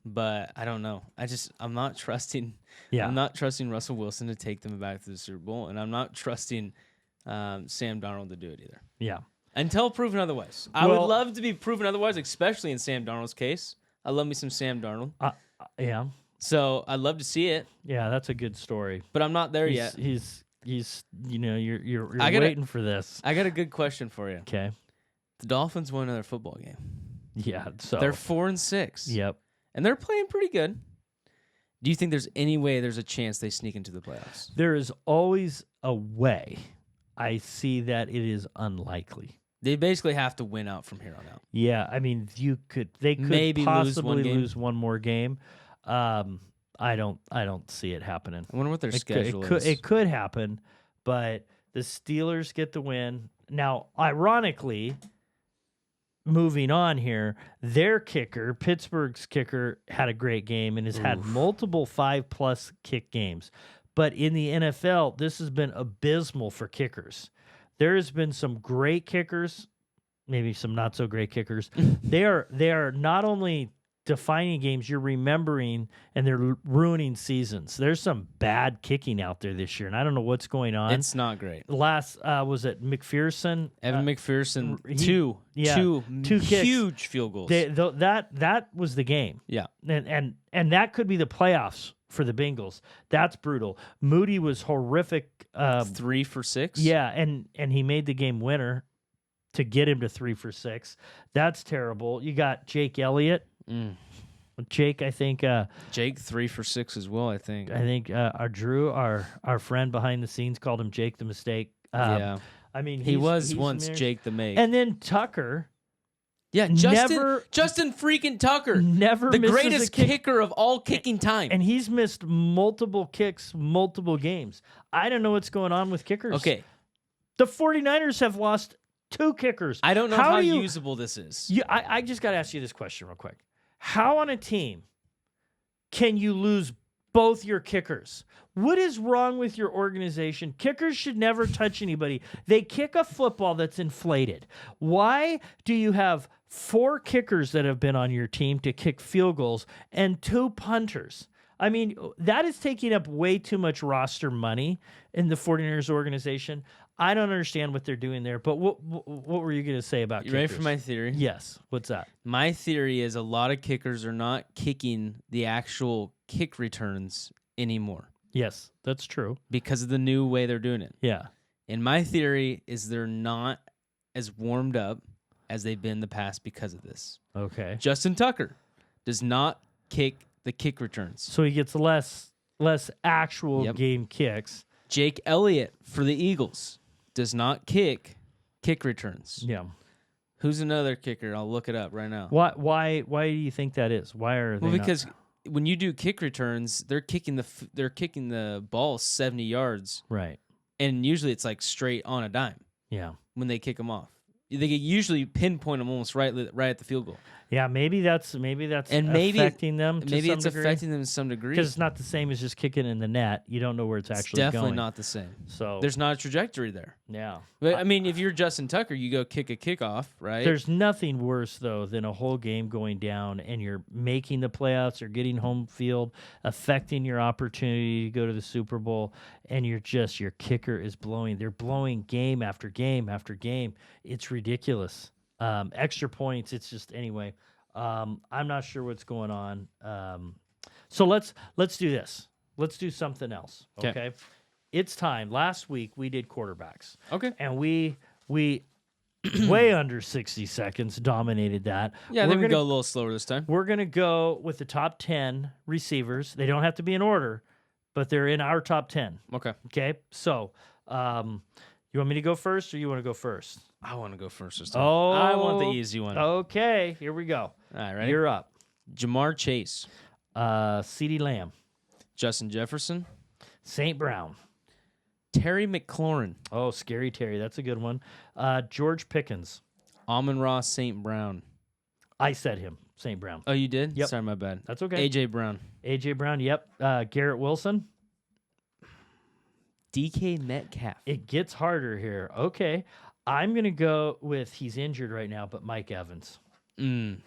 but I don't know. I'm not trusting. Yeah. I'm not trusting Russell Wilson to take them back to the Super Bowl, and I'm not trusting Sam Darnold to do it either. Yeah. Until proven otherwise. I would love to be proven otherwise, especially in Sam Darnold's case. I love me some Sam Darnold. Yeah. So I'd love to see it, Yeah, that's a good story. but I'm not there yet. He's you're waiting for this. I got a good question for you. Okay. The Dolphins won another football game. Yeah. So They're 4-6. Yep. And they're playing pretty good. Do you think there's any way there's a chance they sneak into the playoffs? There is always a way. I see that it is unlikely. They basically have to win out from here on out. Yeah, I mean, they could Maybe possibly lose one more game. I don't see it happening. I wonder what their schedule is. It could happen, but the Steelers get the win. Now, ironically, moving on here, their kicker, Pittsburgh's kicker, had a great game and has had multiple 5+ kick games. But in the NFL, this has been abysmal for kickers. There has been some great kickers, maybe some not so great kickers. They are not only defining games, you're remembering, and they're ruining seasons. There's some bad kicking out there this year, and I don't know what's going on. It's not great. Last was it McPherson? Evan McPherson, two kicks. huge field goals. That was the game. Yeah, and that could be the playoffs for the Bengals. That's brutal. Moody was horrific. 3 for 6. Yeah, and he made the game winner to get him to 3 for 6. That's terrible. You got Jake Elliott. Jake, I think. Jake 3 for 6 as well. I think. Our Drew, our friend behind the scenes, called him Jake the Mistake. Yeah, I mean he was once Jake the Make. And then Tucker. Yeah, Justin freaking Tucker, never the misses greatest kicker of all kicking time, and he's missed multiple kicks, multiple games. I don't know what's going on with kickers. Okay, the 49ers have lost 2 kickers. I don't know how usable this is. I just got to ask you this question real quick. How on a team can you lose both your kickers? What is wrong with your organization? Kickers should never touch anybody. They kick a football that's inflated. Why do you have 4 kickers that have been on your team to kick field goals and 2 punters? I mean, that is taking up way too much roster money in the 49ers organization. I don't understand what they're doing there, but what were you going to say about kickers? You ready for my theory? Yes. What's that? My theory is a lot of kickers are not kicking the actual kick returns anymore. Yes, that's true. Because of the new way they're doing it. Yeah. And my theory is they're not as warmed up as they've been in the past because of this. Okay. Justin Tucker does not kick the kick returns. So he gets less actual game kicks. Jake Elliott for the Eagles does not kick returns. Yeah. Who's another kicker? I'll look it up right now. Why do you think that is? Why are they because when you do kick returns, they're kicking the ball 70 yards. Right. And usually it's like straight on a dime. Yeah. When they kick them off. They usually pinpoint them almost right at the field goal. Yeah, maybe that's affecting them. Maybe it's affecting them to some degree because it's not the same as just kicking in the net. You don't know where it's actually going. Definitely not the same. So there's not a trajectory there. Yeah, but I mean, if you're Justin Tucker, you go kick a kickoff, right? There's nothing worse though than a whole game going down and you're making the playoffs or getting home field, affecting your opportunity to go to the Super Bowl, and your kicker is blowing. They're blowing game after game after game. It's ridiculous. Extra points. It's just anyway. I'm not sure what's going on. So let's do this. Let's do something else. Okay. It's time. Last week we did quarterbacks. Okay. And we way under 60 seconds dominated that. Yeah, we're gonna go a little slower this time. We're gonna go with the top 10 receivers. They don't have to be in order, but they're in our top 10. Okay. Okay. So, you want me to go first, or you want to go first? I want to go first this time. Oh, I want the easy one. Okay, here we go. All right, ready? You're up. Jamar Chase, CeeDee Lamb, Justin Jefferson, St. Brown, Terry McLaurin. Oh, Scary Terry, that's a good one. George Pickens, Amon-Ra St. Brown. I said him, St. Brown. Oh, you did? Yep. Sorry, my bad. That's okay. AJ Brown. AJ Brown, yep. Garrett Wilson. DK Metcalf. It gets harder here. Okay. I'm going to go with, he's injured right now, but Mike Evans. Yep.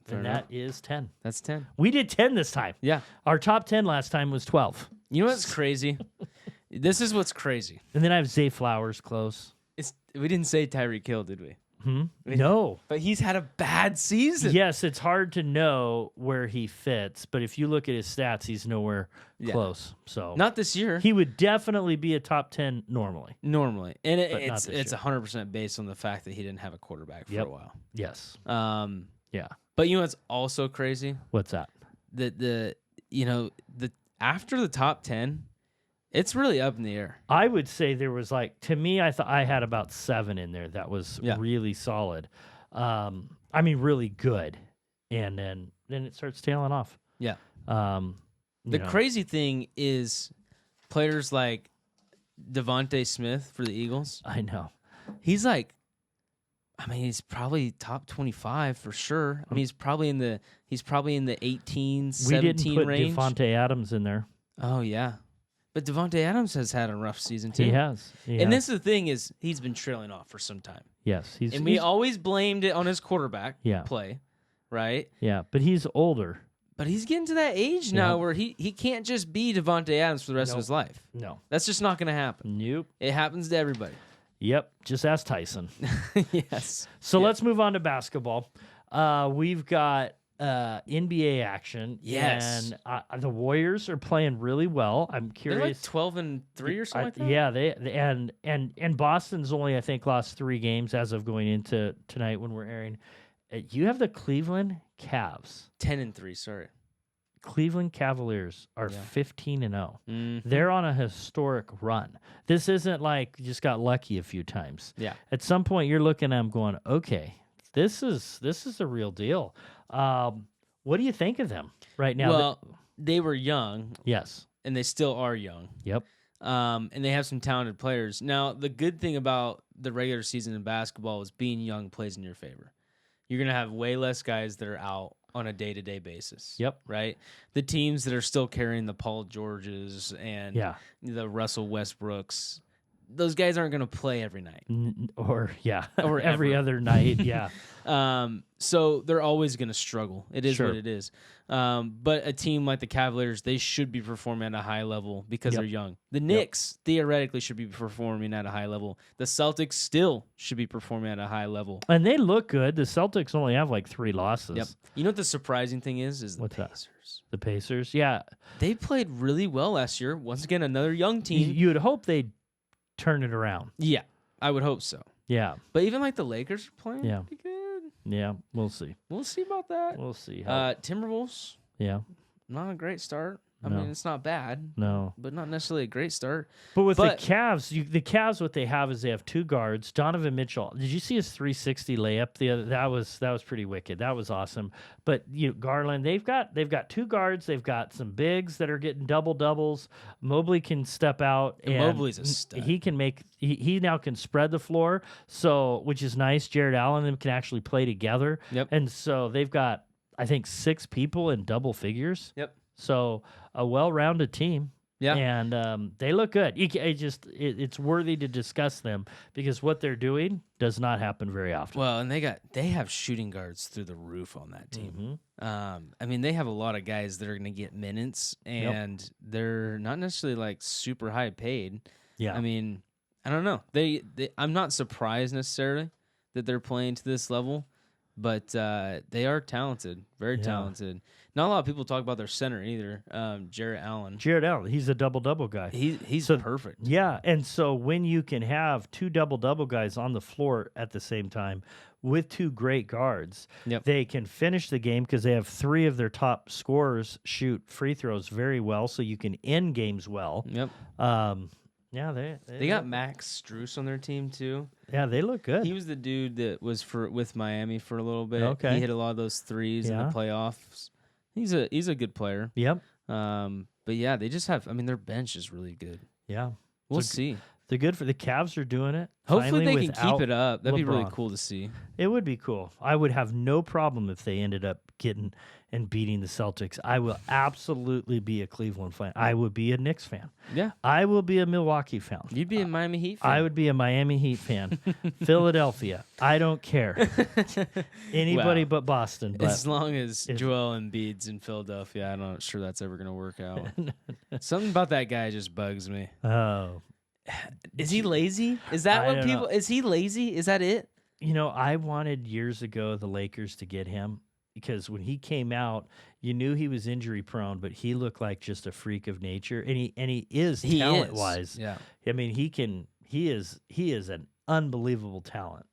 Fair And enough. that is 10. That's 10. We did 10 this time. Yeah. Our top 10 last time was 12. You know what's crazy? This is what's crazy. And then I have Zay Flowers close. We didn't say Tyreek Hill, did we? No. But he's had a bad season. Yes, it's hard to know where he fits, but if you look at his stats, he's nowhere close. So Not this year. he would definitely be a top 10 normally. Normally. And But not this it's year. 100% based on the fact that he didn't have a quarterback for a while. Yes. Yeah. But you know what's also crazy? What's that? The after the top 10, it's really up in the air. I would say there was to me, I thought I had about 7 in there. That was really solid. I mean, really good. And then it starts tailing off. Yeah. The Crazy thing is players like Devontae Smith for the Eagles. I know. He's he's probably top 25 for sure. I mean, he's probably in the 18, 17 we didn't put range. Devontae Adams in there. Oh yeah. But Devontae Adams has had a rough season too. He has. And this is the thing is he's been trailing off for some time. Yes. We always blamed it on his quarterback play, right? Yeah, but he's older. But he's getting to that age now where he can't just be Devontae Adams for the rest of his life. No. That's just not going to happen. Nope. It happens to everybody. Yep. Just ask Tyson. Yes. So let's move on to basketball. We've got NBA action. Yes. And the Warriors are playing really well. I'm curious. They're like 12-3 or something like that? Yeah, they and Boston's only, I think, lost 3 games as of going into tonight when we're airing. You have the Cleveland Cavs. 10-3, sorry. Cleveland Cavaliers are 15-0. Mm-hmm. They're on a historic run. This isn't like you just got lucky a few times. Yeah. At some point, you're looking at them going, okay, this is a real deal. What do you think of them right now? Well, they were young. Yes. And they still are young. Yep. And they have some talented players. Now, the good thing about the regular season in basketball is being young plays in your favor. You're going to have way less guys that are out on a day-to-day basis. Yep. Right? The teams that are still carrying the Paul Georges and the Russell Westbrooks, those guys aren't going to play every night. Or Or every ever. other night. Yeah. So they're always going to struggle. It is Sure. what it is. But a team like the Cavaliers, they should be performing at a high level because they're young. The Knicks theoretically should be performing at a high level. The Celtics still should be performing at a high level. And they look good. The Celtics only have like 3 losses. Yep. You know what the surprising thing is the What's that? Pacers. The Pacers. Yeah. They played really well last year. Once again, another young team. You would hope they'd turn it around. Yeah, I would hope so. Yeah. But even like the Lakers are playing pretty good. Yeah. We'll see. We'll see about that. We'll see. How, Timberwolves, yeah. not a great start. I No. mean, it's not bad, No. but not necessarily a great start. But with the Cavs, the Cavs, what they have is they have 2 guards. Donovan Mitchell. Did you see his 360 layup? That was pretty wicked. That was awesome. But Garland, they've got 2 guards. They've got some bigs that are getting double doubles. Mobley can step out, and Mobley's a stud. He can make. He now can spread the floor. So which is nice. Jared Allen and them can actually play together. Yep. And so they've got, I think, 6 people in double figures. Yep. So a well-rounded team. Yeah. And they look good. It's worthy to discuss them because what they're doing does not happen very often. Well, and they have shooting guards through the roof on that team. I mean, they have a lot of guys that are going to get minutes, and they're not necessarily like super high paid. Yeah. I mean, I don't know. I'm not surprised necessarily that they're playing to this level, but they are talented, very talented. Not a lot of people talk about their center either, Jared Allen. Jared Allen, he's a double-double guy. He's perfect. Yeah, and so when you can have 2 double-double guys on the floor at the same time with 2 great guards, they can finish the game because they have 3 of their top scorers shoot free throws very well, so you can end games well. Yep. Yeah, they got Max Strus on their team too. Yeah, they look good. He was the dude that was with Miami for a little bit. Okay. He hit a lot of those threes in the playoffs. He's a good player. Yep. But yeah, they just have. I mean, their bench is really good. Yeah. We'll see. They're good for the Cavs are doing it. Hopefully finally they can keep it up. That'd be really LeBron. cool to see. It would be cool. I would have no problem if they ended up getting and beating the Celtics. I will absolutely be a Cleveland fan. I would be a Knicks fan. Yeah. I will be a Milwaukee fan. You'd be a Miami Heat fan. I would be a Miami Heat fan. Philadelphia. I don't care. Anybody Wow. but Boston. But As long as Joel Embiid's in Philadelphia, I'm not sure that's ever going to work out. Something about that guy just bugs me. oh, Is he lazy? Is that I what don't people? know. Is he lazy? Is that it? I wanted years ago the Lakers to get him because when he came out, you knew he was injury prone, but he looked like just a freak of nature, and he is talent wise. Yeah. I mean, he is an unbelievable talent.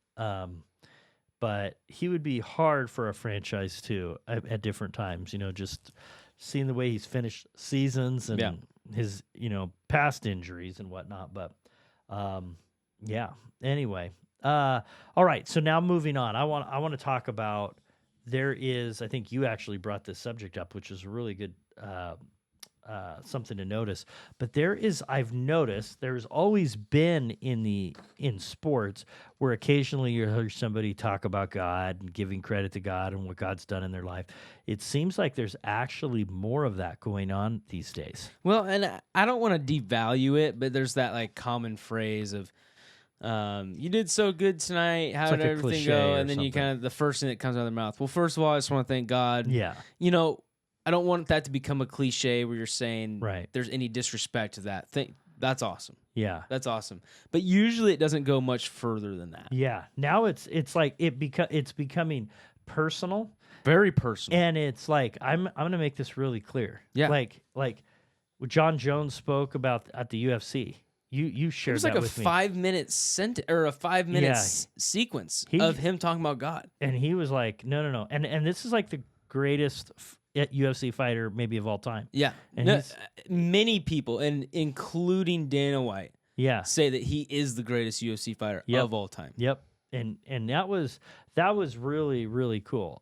But he would be hard for a franchise too at different times. Just seeing the way he's finished seasons and his past injuries and whatnot. But yeah. Anyway, all right. So now moving on, I want to talk about. There is, I think you actually brought this subject up, which is a really good something to notice. But I've noticed there's always been in sports where occasionally you hear somebody talk about God and giving credit to God and what God's done in their life. It seems like there's actually more of that going on these days. Well, and I don't want to devalue it, but there's that like common phrase of, you did so good tonight. How It's did like a everything cliche go? or And then you something. kind of, the first thing that comes out of their mouth. Well, first of all, I just want to thank God. Yeah. I don't want that to become a cliche where you're saying Right. there's any disrespect to that. That's awesome. Yeah. That's awesome. But usually it doesn't go much further than that. Yeah. Now it's like it's becoming personal. Very personal. And it's like I'm going to make this really clear. Yeah. Like what John Jones spoke about at the UFC. You It shared was like that a with me. 5-minute or a 5-minute Yeah. sequence He- of him talking about God. And he was like, no. And this is like the greatest UFC fighter maybe of all time. Yeah. And No, he's- many people, and including Dana White, Yeah. say that he is the greatest UFC fighter Yep. of all time. Yep. And that was really, really cool.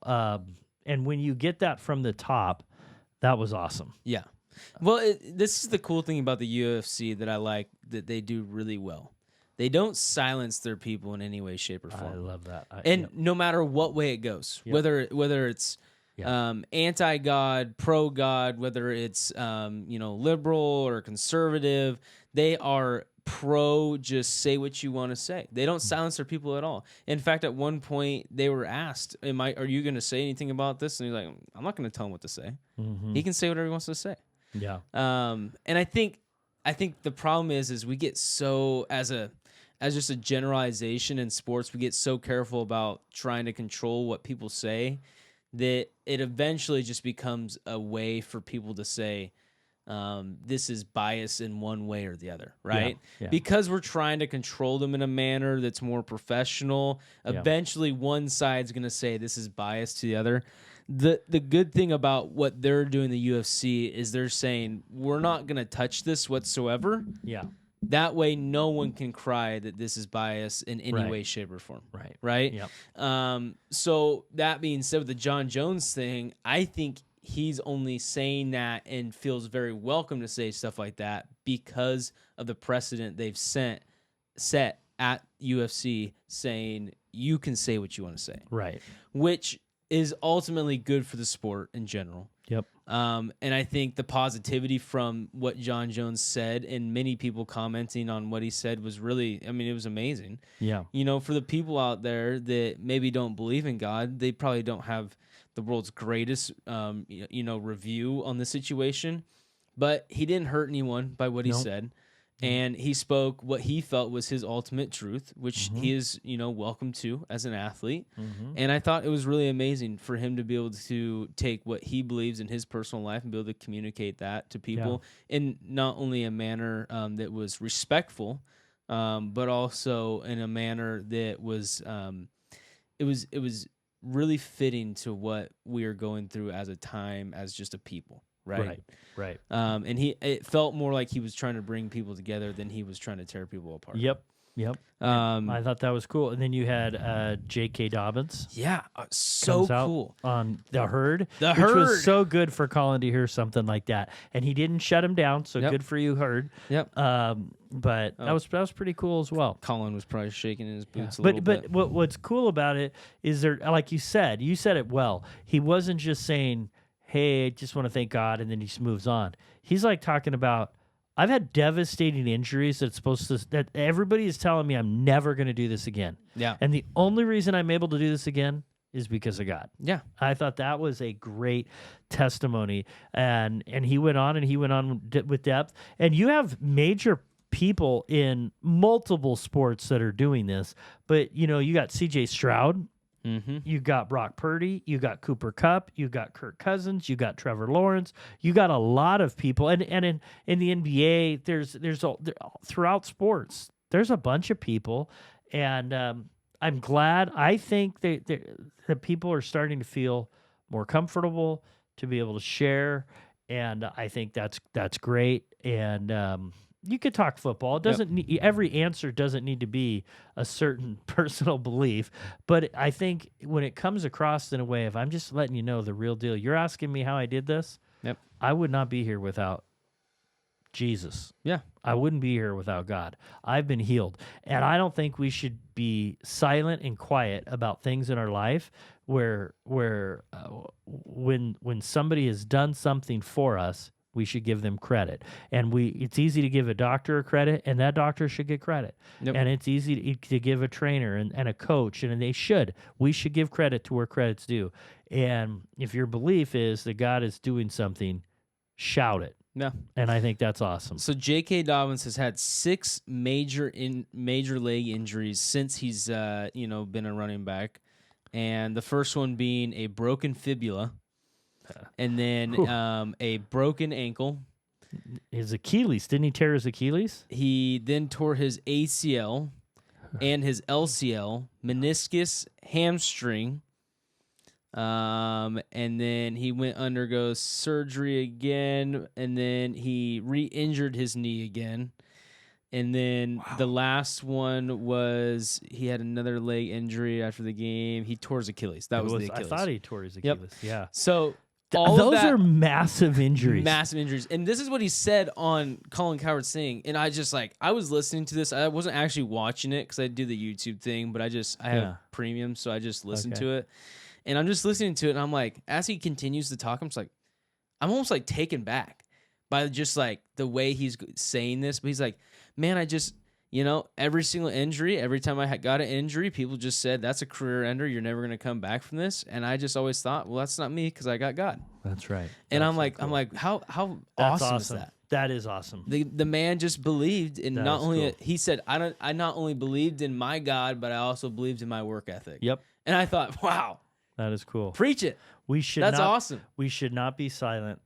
And when you get that from the top, that was awesome. Yeah. Well, this is the cool thing about the UFC that I like that they do really well. They don't silence their people in any way, shape, or I form. love that. And no matter what way it goes, Yep. whether it's anti-God, pro-God, whether it's liberal or conservative, they are pro just say what you want to say. They don't silence their people at all. In fact, at one point they were asked, are you going to say anything about this? And he's like, I'm not going to tell him what to say. Mhm. He can say whatever he wants to say. Yeah. And I think the problem is we get so as just a generalization in sports, we get so careful about trying to control what people say that it eventually just becomes a way for people to say this is bias in one way or the other, right? Yeah. Because we're trying to control them in a manner that's more professional. Yeah. Eventually, one side's going to say this is bias to the other. The good thing about what they're doing in the UFC is they're saying we're not going to touch this whatsoever. Yeah. That way, no one can cry that this is bias in any Right. way, shape, or form. Right. Right? Yep. So that being said, with the John Jones thing, I think he's only saying that and feels very welcome to say stuff like that because of the precedent they've set at UFC saying you can say what you want to say. Right. Which is ultimately good for the sport in general. Yep. And I think the positivity from what John Jones said and many people commenting on what he said was really, it was amazing. Yeah. For the people out there that maybe don't believe in God, they probably don't have the world's greatest, review on the situation. But he didn't hurt anyone by what he Nope. said. And he spoke what he felt was his ultimate truth, which he is, welcome to as an athlete. Mm-hmm. And I thought it was really amazing for him to be able to take what he believes in his personal life and be able to communicate that to people in not only a manner that was respectful, but also in a manner that was it was really fitting to what we are going through as a time as just a people. Right. Right. And it felt more like he was trying to bring people together than he was trying to tear people apart. Yep. Yep. Um, I thought that was cool. And then you had J.K. Dobbins. yeah, so Comes out cool. on the herd, The which Herd. was so good for Colin to hear something like that, and he didn't shut him down. So Yep. good for you, Herd. Yep. But that was pretty cool as well. Colin was probably shaking in his boots a But little bit. what's cool about it is there, like you said it well. He wasn't just saying, "Hey, I just want to thank God," and then he just moves on. He's like talking about, I've had devastating injuries that everybody is telling me I'm never going to do this again. Yeah. And the only reason I'm able to do this again is because of God. Yeah. I thought that was a great testimony. And he went on with depth. And you have major people in multiple sports that are doing this. But, you got C.J. Stroud. Mm-hmm. You got Brock Purdy, you got Cooper Kupp, you got Kirk Cousins, you got Trevor Lawrence, you got a lot of people, and in the NBA, there's throughout sports, there's a bunch of people, and I'm glad. I think that people are starting to feel more comfortable to be able to share, and I think that's great, and you could talk football. It doesn't need, every answer doesn't need to be a certain personal belief, but I think when it comes across in a way of, I'm just letting you know the real deal. You're asking me how I did this. Yep. I would not be here without Jesus. Yeah. I wouldn't be here without God. I've been healed. And I don't think we should be silent and quiet about things in our life where when somebody has done something for us, we should give them credit. And it's easy to give a doctor credit, and that doctor should get credit. Yep. And it's easy to give a trainer and a coach, and they should. We should give credit to where credit's due. And if your belief is that God is doing something, shout it. Yeah. And I think that's awesome. So J.K. Dobbins has had 6 major leg injuries since he's been a running back, and the first one being a broken fibula, and then a broken ankle. His Achilles, didn't he tear his Achilles? He then tore his ACL and his LCL, meniscus, hamstring. And then he undergo surgery again, and then he re-injured his knee again. And then the last one was he had another leg injury after the game. He tore his Achilles. That was the Achilles. I thought he tore his Achilles. Yeah. So those are massive injuries. Massive injuries. And this is what he said on Colin Cowherd's thing. And I was listening to this. I wasn't actually watching it because I do the YouTube thing, but I have premium, so I just listened to it. And I'm just listening to it, and I'm like, as he continues to talk, I'm almost like taken back by just like the way he's saying this. But he's like, man, I just, every single injury, every time I got an injury, people just said, that's a career ender. You're never going to come back from this. And I just always thought, well, that's not me because I got God. That's right. And That's I'm like, how awesome is that? That is awesome. The man just believed in That not is only cool. he said, I not only believed in my God, but I also believed in my work ethic. Yep. And I thought, wow, That is cool. preach it. That's awesome. We should not be silent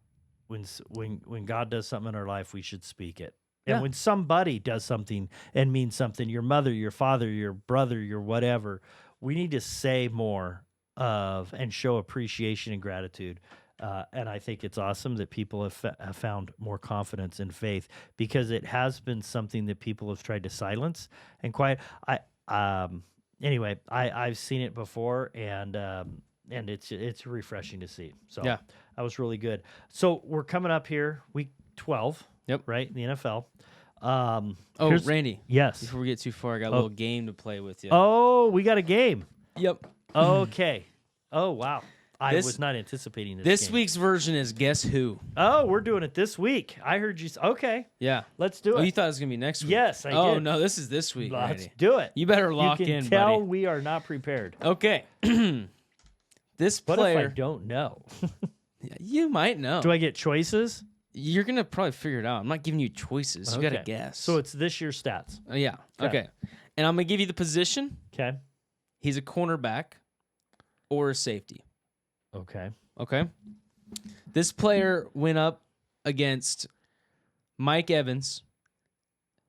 when God does something in our life. We should speak it. And when somebody does something and means something, your mother, your father, your brother, your whatever, we need to say more of and show appreciation and gratitude. And I think it's awesome that people have found more confidence in faith, because it has been something that people have tried to silence and quiet. Anyway, I've seen it before, and it's refreshing to see. So Yeah. that was really good. So we're coming up here, week 12. Yep. Right in the NFL. Randy. Yes. Before we get too far, I got a little game to play with you. Oh, we got a game. Yep. Okay. Oh, wow. I This- was not anticipating This game. week's version is Guess Who? Oh, we're doing it this week. I heard you. Okay, Yeah. let's do Oh, it. you thought it was going to be next week? Yes, I Oh, did. no, this is this week, Let's Randy. do it. You better lock you can in, tell buddy. we are not prepared. Okay. This What if I player, don't know? you might know. Do I get choices? You're going to probably figure it out. I'm not giving you choices. You got to Okay. guess. So it's this year's stats. Yeah. Okay. Okay. And I'm going to give you the position. Okay. He's a cornerback or a safety. Okay. Okay. This player went up against Mike Evans.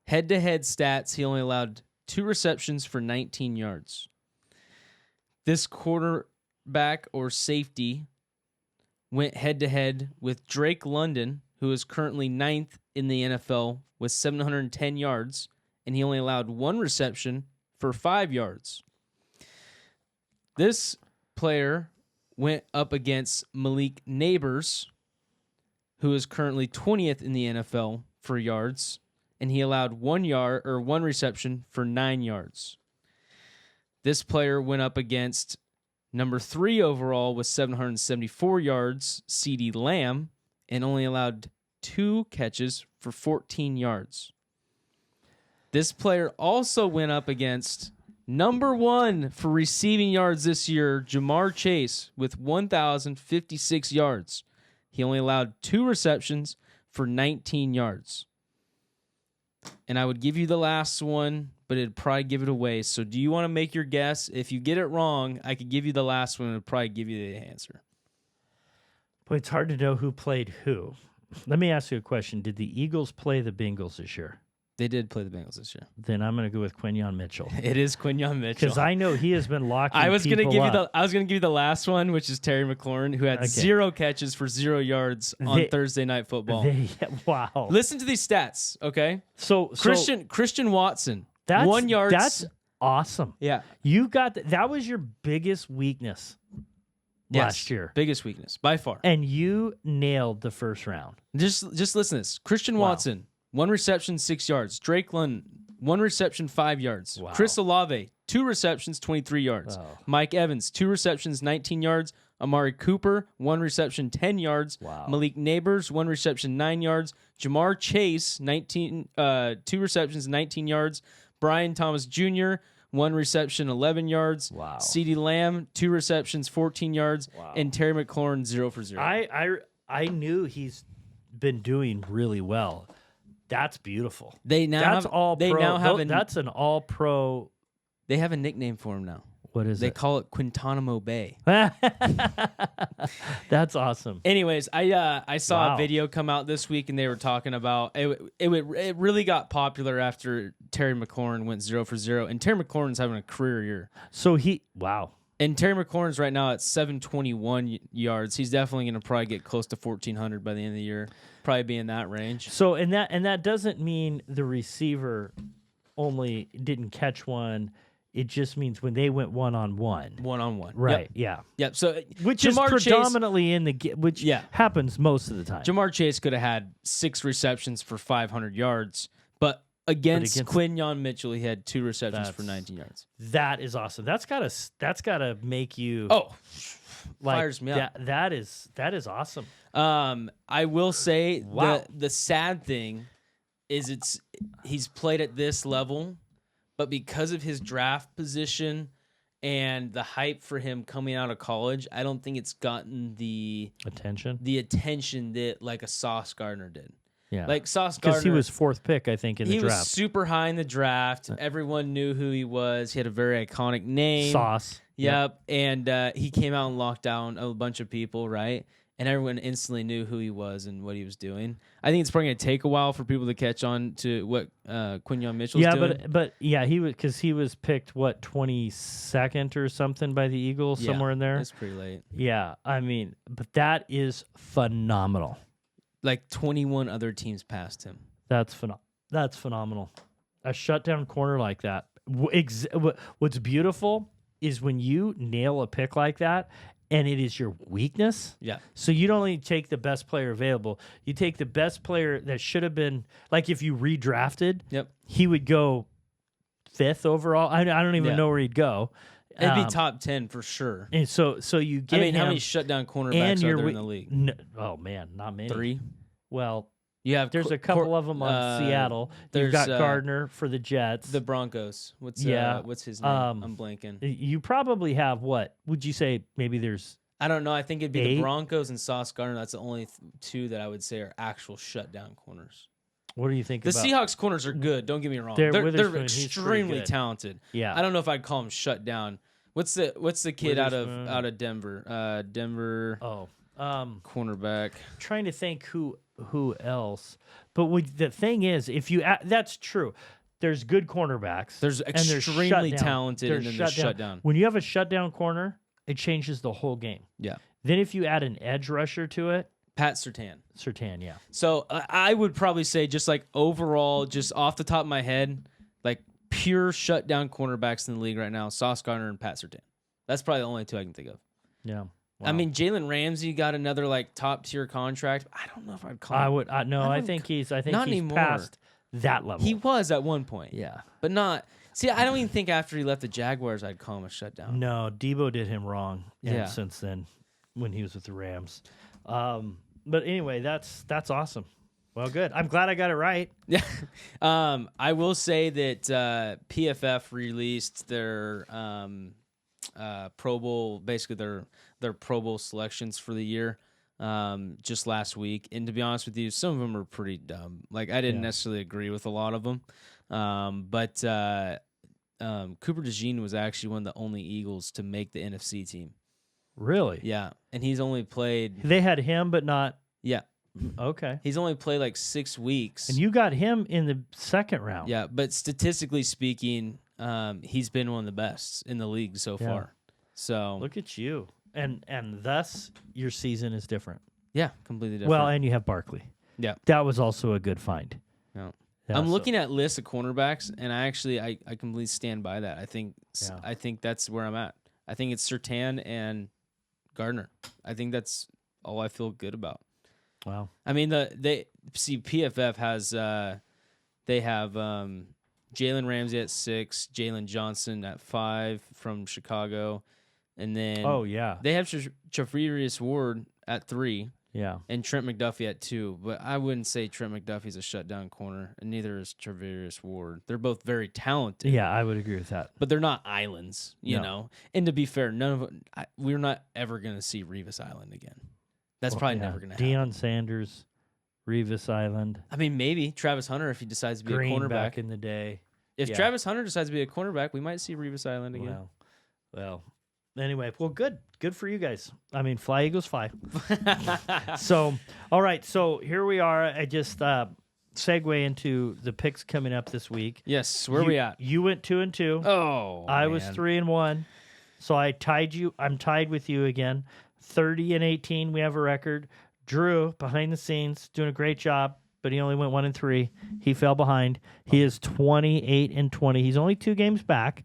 Head-to-head stats, he only allowed 2 receptions for 19 yards. This quarterback or safety went head-to-head with Drake London, who is currently 9th in the NFL with 710 yards and he only allowed 1 reception for 5 yards. This player went up against Malik Neighbors, who is currently 20th in the NFL for yards, and he allowed 1 reception for 9 yards. This player went up against number 3 overall with 774 yards, CeeDee Lamb, and only allowed 2 catches for 14 yards. This player also went up against number 1 for receiving yards this year, Jamar Chase, with 1,056 yards. He only allowed 2 receptions for 19 yards. And I would give you the last one, but it'd probably give it away. So do you want to make your guess? If you get it wrong, I could give you the last one and it'd probably give you the answer. Boy, it's hard to know who played who. Let me ask you a question. Did the Eagles play the Bengals this year? They did play the Bengals this year. Then I'm going to go with Quinyon Mitchell. It is Quinyon Mitchell. Because I know he has been locking I was going to people give you up. the I was going to give you the last one, which is Terry McLaurin, who had 0 catches for 0 yards on Thursday Night Football. Wow. Listen to these stats, okay? So Christian Watson, 1 yard. That's awesome. Yeah. You got that was your biggest weakness last year. Biggest weakness by far. And you nailed the first round. Just listen to this. Christian Watson, 1 reception, 6 yards. Drake London, 1 reception, 5 yards. Wow. Chris Olave, 2 receptions, 23 yards. Oh. Mike Evans, 2 receptions, 19 yards. Amari Cooper, 1 reception, 10 yards. Wow. Malik Neighbors, 1 reception, 9 yards. Jamar Chase, 2 receptions, 19 yards. Brian Thomas Jr., 1 reception, 11 yards. Wow. CeeDee Lamb, 2 receptions, 14 yards. Wow. And Terry McLaurin, 0 for 0. I knew he's been doing really well. That's beautiful. They now That's have, all they pro. now have That's an all pro. They have a nickname for him now. What is They it? call it Guantanamo Bay. That's awesome. Anyways, I saw Wow. a video come out this week, and they were talking about it really got popular after Terry McLaurin went 0 for 0, and Terry McLaurin's having a career year. So wow. And Terry McLaurin's right now at 721 yards. He's definitely going to probably get close to 1,400 by the end of the year. Probably be in that range. So and that doesn't mean the receiver only didn't catch one. It just means when they went 1-on-1. 1-on-1. Right. Yeah. Yep. So Which Jamar is predominantly in the which happens most of the time. Jamar Chase could have had 6 receptions for 500 yards, but against Quinyon Mitchell, he had 2 receptions for 19 yards. That is awesome. That's gotta make you Fires me up. That is awesome. I will say Wow. the sad thing is he's played at this level, but because of his draft position and the hype for him coming out of college, I don't think it's gotten the attention that like a Sauce Gardner did. Yeah, like Sauce Gardner, because he was 4th pick, I think, in the draft. He was super high in the draft. Everyone knew who he was. He had a very iconic name. Sauce. Yep. And he came out and locked down a bunch of people, right? And everyone instantly knew who he was and what he was doing. I think it's probably going to take a while for people to catch on to what Quinyon Mitchell's doing. But he was picked 22nd or something by the Eagles, somewhere in there. It's pretty late. Yeah, I mean, but that is phenomenal. Like 21 other teams passed him. That's phenomenal. A shutdown corner like that. What's beautiful is when you nail a pick like that, and it is your weakness. Yeah. So you don't only take the best player available, you take the best player that should have been, like if you redrafted, he would go 5th overall. I don't even know where he'd go. It'd be top 10 for sure. And so you get him, how many shutdown cornerbacks are there in the league? No, oh, man, not many. 3? Well, there's a couple of them on Seattle. You've got Gardner for the Jets. The Broncos. What's his name? I'm blanking. You probably have what? Would you say maybe there's... I don't know. I think it'd be the Broncos and Sauce Gardner. That's the only 2 that I would say are actual shutdown corners. What do you think the about... Seahawks corners are good. Don't get me wrong. They're extremely talented. Yeah. I don't know if I'd call them shut down. What's the kid out of Denver? Denver. Cornerback. Trying to think who else. But the thing is, if you that's true. There's good cornerbacks. There's extremely talented, and then there's shutdown. When you have a shutdown corner, it changes the whole game. Yeah. Then if you add an edge rusher to it, Pat Surtain. Surtain, yeah. So I would probably say just like overall, just off the top of my head, pure shutdown cornerbacks in the league right now, Sauce Gardner and Pat Surtain. That's probably the only two I can think of. Yeah. I mean, Jalen Ramsey got another like top tier contract. I don't know if I'd call him. I think he's not he's anymore. past that level. He was at one point. Yeah. But not. See, I don't even think after he left the Jaguars, I'd call him a shutdown. No, Debo did him wrong. Yeah. Since then, when he was with the Rams. But anyway, that's awesome. Well, good. I'm glad I got it right. Yeah. I will say that PFF released their Pro Bowl, basically their Pro Bowl selections for the year just last week. And to be honest with you, some of them are pretty dumb. Like, I didn't necessarily agree with a lot of them. But Cooper DeJean was actually one of the only Eagles to make the NFC team. Really? Yeah. And he's only played... They had him, but not... Yeah. Okay. He's only played like 6 weeks. And you got him in the second round. Yeah, but statistically speaking, he's been one of the best in the league so far. So look at you. And thus, your season is different. Yeah, completely different. Well, and you have Barkley. Yeah. That was also a good find. Yeah. Yeah, I'm looking at lists of cornerbacks, and I completely stand by that. I think that's where I'm at. I think it's Surtain and Gardner. I think that's all I feel good about. Wow. I mean, PFF has they have Jalen Ramsey at 6, Jalen Johnson at 5 from Chicago, and then they have Javarius Ward at 3. Yeah. And Trent McDuffie at 2, but I wouldn't say Trent McDuffie's a shutdown corner, and neither is Javarius Ward. They're both very talented. Yeah, I would agree with that. But they're not islands, you know. And to be fair, we're not ever going to see Revis Island again. That's probably never going to happen. Deion Sanders, Revis Island. I mean, maybe Travis Hunter if he decides to be Green a cornerback. back in the day. If Travis Hunter decides to be a cornerback, we might see Revis Island again. Well, anyway, good. Good for you guys. I mean, fly, Eagles, fly. So, all right. So here we are. I just segue into the picks coming up this week. Yes. Where are we at? You went 2-2. Oh, I was 3-1. So I tied you. I'm tied with you again. 30-18. We have a record. Drew, behind the scenes, doing a great job, but he only went 1-3. He fell behind. He is 28-20. He's only 2 games back.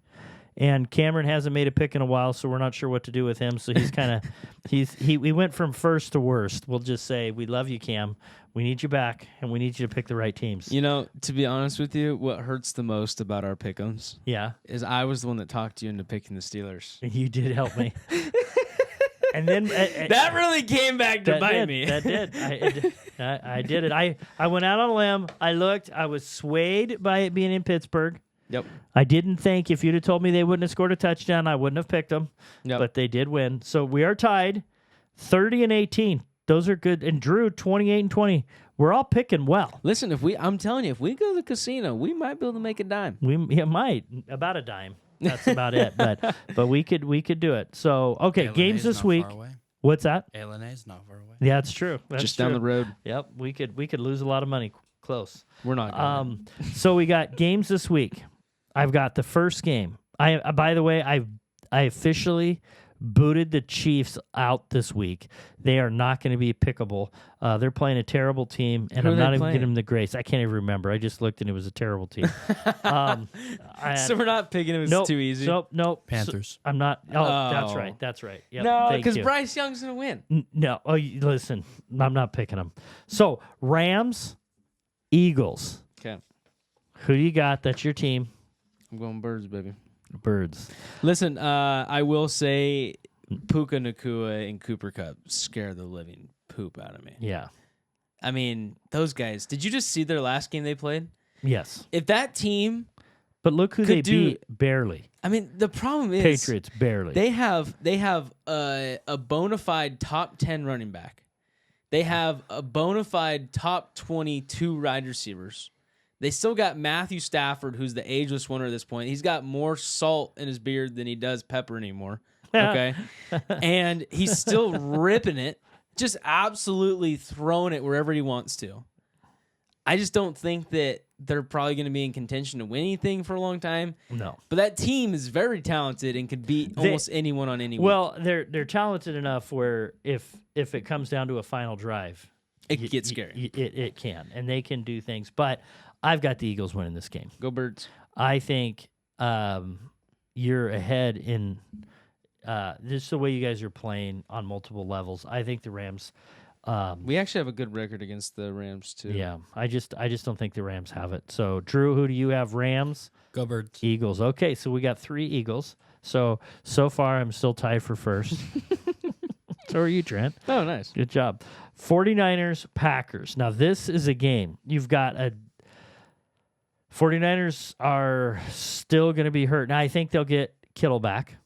And Cameron hasn't made a pick in a while, so we're not sure what to do with him. So he's kind of we went from first to worst. We'll just say we love you, Cam. We need you back, and we need you to pick the right teams. You know, to be honest with you, what hurts the most about our pick'ems, is I was the one that talked you into picking the Steelers. You did help me. And then that really came back to bite me. That did. I did it. I went out on a limb. I looked. I was swayed by it being in Pittsburgh. Yep. I didn't think if you'd have told me they wouldn't have scored a touchdown, I wouldn't have picked them. Yep. But they did win. So we are tied 30-18. Those are good. And Drew, 28-20. We're all picking well. Listen, I'm telling you, if we go to the casino, we might be able to make a dime. We might. About a dime. That's about it. But we could do it. So, okay, games this week. What's that? LNA's not far away. Yeah, it's true. That's just true. down the road. Yep, we could lose a lot of money. Close. We're not going So we got games this week. I've got the first game. By the way, I officially booted the Chiefs out this week. They are not going to be pickable. They're playing a terrible team, and I'm not even giving them the grace. I can't even remember. I just looked, and it was a terrible team. So we're not picking it. It's too easy. Nope. Panthers. So I'm not. Oh, that's right. Yep, no, because Bryce Young's going to win. No. Oh, listen, I'm not picking them. So Rams, Eagles. Okay. Who do you got? That's your team. I'm going Birds, baby. Birds. Listen, I will say Puka Nacua and Cooper Kupp scare the living poop out of me. Yeah. I mean, those guys. Did you just see their last game they played? Yes. If that team... But look who they beat barely. I mean, the problem is... Patriots, barely. They have a bona fide top 10 running back. They have a bona fide top 22 wide receivers. They still got Matthew Stafford, who's the ageless wonder at this point. He's got more salt in his beard than he does pepper anymore. Okay? And he's still ripping it, just absolutely throwing it wherever he wants to. I just don't think that they're probably going to be in contention to win anything for a long time. No. But that team is very talented and could beat almost anyone on any week. Well, they're talented enough where if it comes down to a final drive, it gets scary. It can, and they can do things. But I've got the Eagles winning this game. Go Birds. I think you're ahead in just the way you guys are playing on multiple levels. I think the Rams. We actually have a good record against the Rams too. Yeah, I just don't think the Rams have it. So, Drew, who do you have? Rams, Go Birds. Eagles. Okay, so we got 3 Eagles. So far, I'm still tied for first. So are you, Trent. Oh, nice. Good job. 49ers, Packers. Now, this is a game. You've got 49ers are still going to be hurt. Now, I think they'll get Kittle back.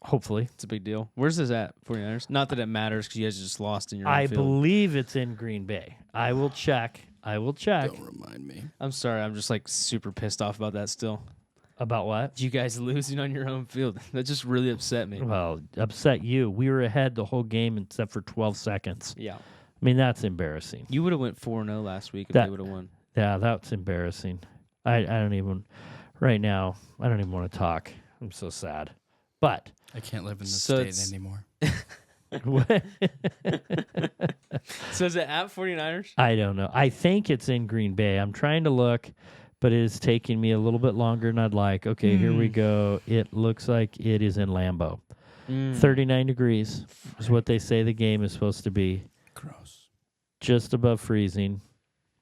Hopefully. It's a big deal. Where's this at, 49ers? Not that it matters because you guys just lost in your own I field. believe it's in Green Bay. I will check. Don't remind me. I'm sorry. I'm just like super pissed off about that still. About what? You guys losing on your own field. That just really upset me. Well, upset you. We were ahead the whole game except for 12 seconds. Yeah. I mean, that's embarrassing. You would have went 4-0 last week if they would have won. Yeah, that's embarrassing. I don't even, right now, I don't even want to talk. I'm so sad. But. I can't live in this So state anymore. So is it at 49ers? I don't know. I think it's in Green Bay. I'm trying to look, but it is taking me a little bit longer than I'd like. Okay, here we go. It looks like it is in Lambeau. 39 degrees is what they say the game is supposed to be. Gross. Just above freezing.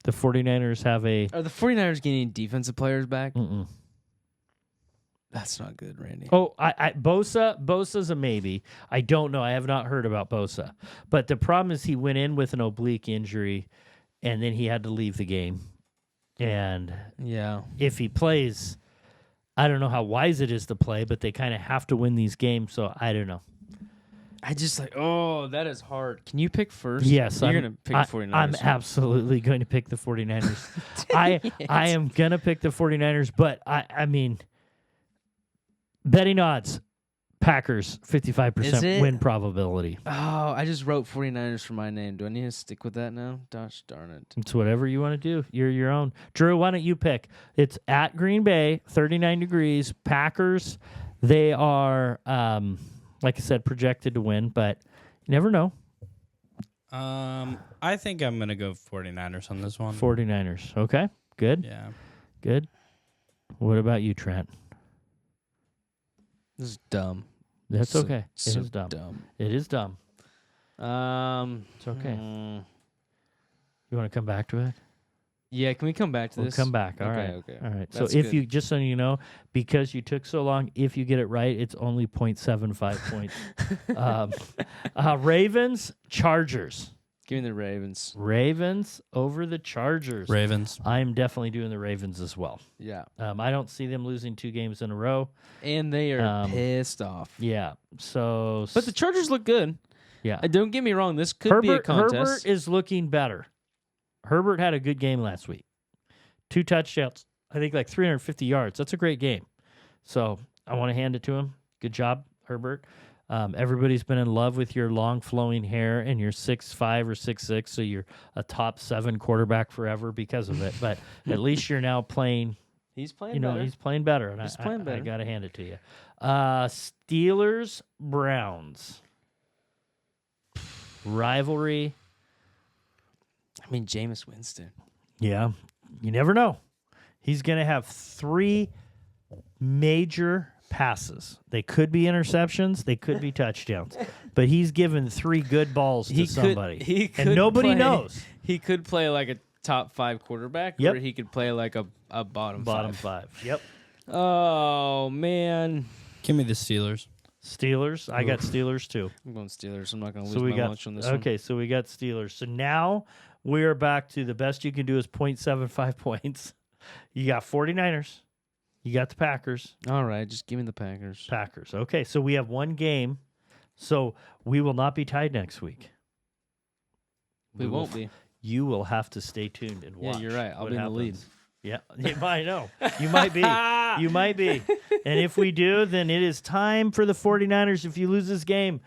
The 49ers have a... Are the 49ers getting defensive players back? Mm-mm. That's not good, Randy. Oh, Bosa's a maybe. I don't know. I have not heard about Bosa. But the problem is he went in with an oblique injury, and then he had to leave the game. And Yeah. if he plays, I don't know how wise it is to play, but they kind of have to win these games, so I don't know. I just that is hard. Can you pick first? Yes. You're going to pick the 49ers. I'm absolutely going to pick the 49ers. I am going to pick the 49ers, but I mean, betting odds, Packers, 55% win probability. Oh, I just wrote 49ers for my name. Do I need to stick with that now? Gosh darn it. It's whatever you want to do. You're your own. Drew, why don't you pick? It's at Green Bay, 39 degrees. Packers, they are, like I said, projected to win, but you never know. I think I'm going to go 49ers on this one. 49ers. Okay, good. Yeah. Good. What about you, Trent? This is dumb. That's okay. So It is dumb. dumb. It is dumb. It's okay. You want to come back to it? Yeah, can we come back to We'll this? come back. All right. Okay. All right. That's so if good. you, just so you know, because you took so long, if you get it right, it's only 0.75 points. Ravens, Chargers. Give me the Ravens. Ravens over the Chargers. Ravens. I'm definitely doing the Ravens as well. Yeah. I don't see them losing 2 games in a row. And they are pissed off. Yeah. So, But the Chargers look good. yeah. Don't get me wrong. This could be a contest. Herbert is looking better. Herbert had a good game last week. 2 touchdowns. I think like 350 yards. That's a great game. So I want to hand it to him. Good job, Herbert. Everybody's been in love with your long flowing hair and your 6'5" or 6'6", so you're a top 7 quarterback forever because of it. But at least you're now playing. He's playing better. He's playing better. And He's playing better. I got to hand it to you. Steelers, Browns. Rivalry. I mean, Jameis Winston. Yeah. You never know. He's going to have 3 major passes. They could be interceptions. They could be touchdowns. But he's given 3 good balls to somebody. And nobody knows. He could play like a top 5 quarterback, Yep. or he could play like a bottom 5. Yep. Oh, man. Give me the Steelers. Steelers. I got Steelers too. I'm going Steelers. I'm not going to So lose we my got lunch on this one. okay. So we got Steelers. So now we're back to the best you can do is 0.75 points. You got 49ers. You got the Packers. All right. Just give me the Packers. Packers. Okay. So we have 1 game. So we will not be tied next week. We won't be. You will have to stay tuned and watch. Yeah, you're right. I'll what be in the lead. happens. Yeah, I know. You might be. You might be. And if we do, then it is time for the 49ers, if you lose this game,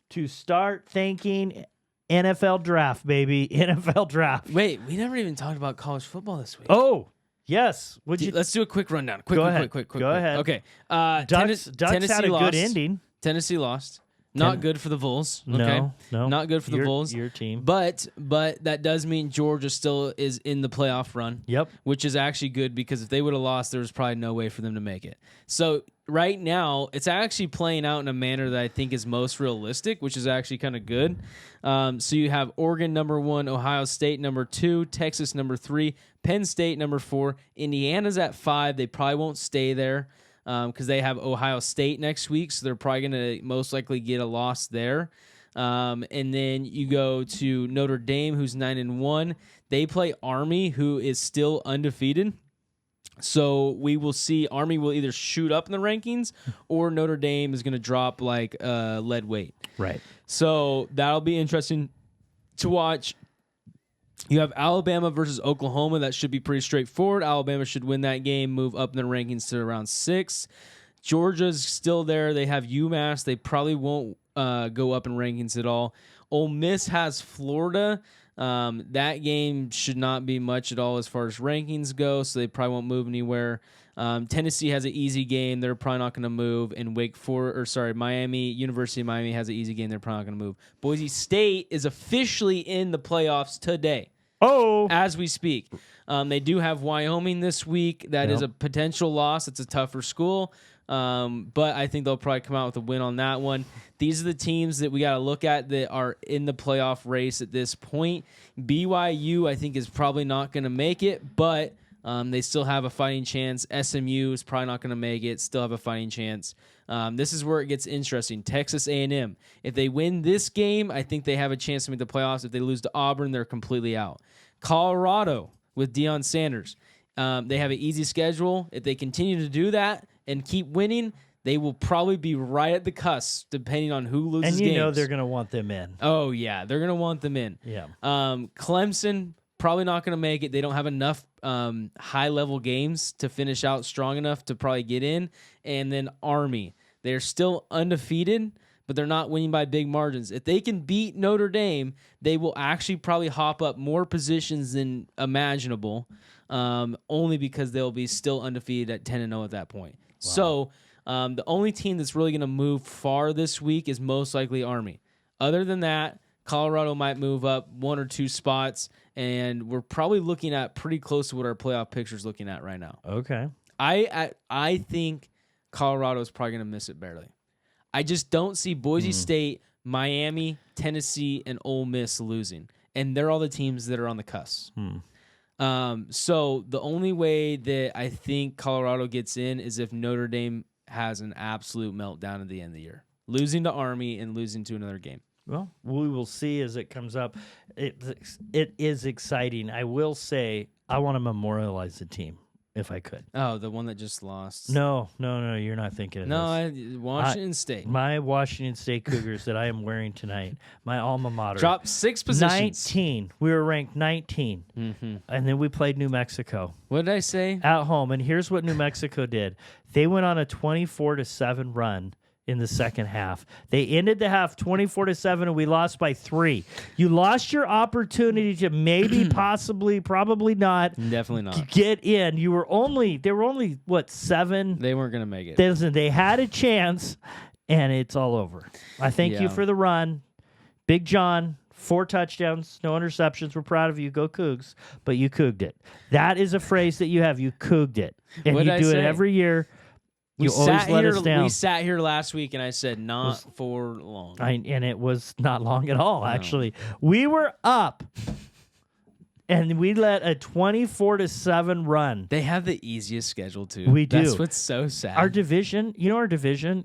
to start thanking NFL draft, baby. NFL draft. Wait, we never even talked about college football this week. Oh, yes. Let's do a quick rundown. Quick. Go ahead. Quick. Go ahead. Okay. Ducks Tennessee had a lost. good ending. Tennessee lost. Not good for the Vols. Okay? No. Not good for the Vols. Your team. But that does mean Georgia still is in the playoff run. Yep. Which is actually good because if they would have lost, there was probably no way for them to make it. So right now, it's actually playing out in a manner that I think is most realistic, which is actually kind of good. So you have Oregon number 1, Ohio State number 2, Texas number 3, Penn State number 4, Indiana's at 5. They probably won't stay there because they have Ohio State next week, so they're probably going to most likely get a loss there. And then you go to Notre Dame, who's 9-1. They play Army, who is still undefeated. So we will see Army will either shoot up in the rankings or Notre Dame is going to drop like lead weight. Right. So that'll be interesting to watch. You have Alabama versus Oklahoma. That should be pretty straightforward. Alabama should win that game, move up in the rankings to around 6. Georgia's still there. They have UMass. They probably won't go up in rankings at all. Ole Miss has Florida. That game should not be much at all as far as rankings go, so they probably won't move anywhere. Tennessee has an easy game. They're probably not going to move. And University of Miami has an easy game. They're probably not going to move. Boise State is officially in the playoffs today. Oh, As we speak. They do have Wyoming this week. That is a potential loss. It's a tougher school. But I think they'll probably come out with a win on that one. These are the teams that we got to look at that are in the playoff race at this point. BYU, I think, is probably not going to make it, but they still have a fighting chance. SMU is probably not going to make it, still have a fighting chance. This is where it gets interesting. Texas A&M. If they win this game, I think they have a chance to make the playoffs. If they lose to Auburn, they're completely out. Colorado with Deion Sanders. They have an easy schedule. If they continue to do that and keep winning, they will probably be right at the cusp, depending on who loses and games. you know they're going to want them in. Oh, yeah. They're going to want them in. Yeah. Clemson, probably not going to make it. They don't have enough high-level games to finish out strong enough to probably get in. And then Army. They're still undefeated, but they're not winning by big margins. If they can beat Notre Dame, they will actually probably hop up more positions than imaginable, only because they'll be still undefeated at 10-0 at that point. Wow. So the only team that's really going to move far this week is most likely Army. Other than that, Colorado might move up 1 or 2 spots, and we're probably looking at pretty close to what our playoff picture is looking at right now. Okay. I think Colorado is probably going to miss it barely. I just don't see Boise State, Miami, Tennessee, and Ole Miss losing, and they're all the teams that are on the cusp. So the only way that I think Colorado gets in is if Notre Dame has an absolute meltdown at the end of the year, losing to Army and losing to another game. Well, we will see as it comes up. It is exciting. I will say I want to memorialize the team if I could. Oh, the one that just lost. No, you're not thinking of this. Washington State. My Washington State Cougars that I am wearing tonight, my alma mater. Dropped 6 positions. 19. We were ranked 19. And then we played New Mexico. What did I say? At home. And here's what New Mexico did. They went on a 24-7 run in the second half. They ended the half 24-7, and we lost by 3. You lost your opportunity to maybe, possibly, probably not. Definitely not. Get in. They were only, what, 7? They weren't going to make it. They had a chance, and it's all over. I thank you for the run. Big John, 4 touchdowns, no interceptions. We're proud of you. Go Cougs. But you couged it. That is a phrase that you have. You couged it. And What'd you I do say? it every year. You always let us down. We sat here last week, and I said, not for long. And it was not long at all, actually. We were up, and we let a 24-7 run. They have the easiest schedule, too. We do. That's what's so sad. Our division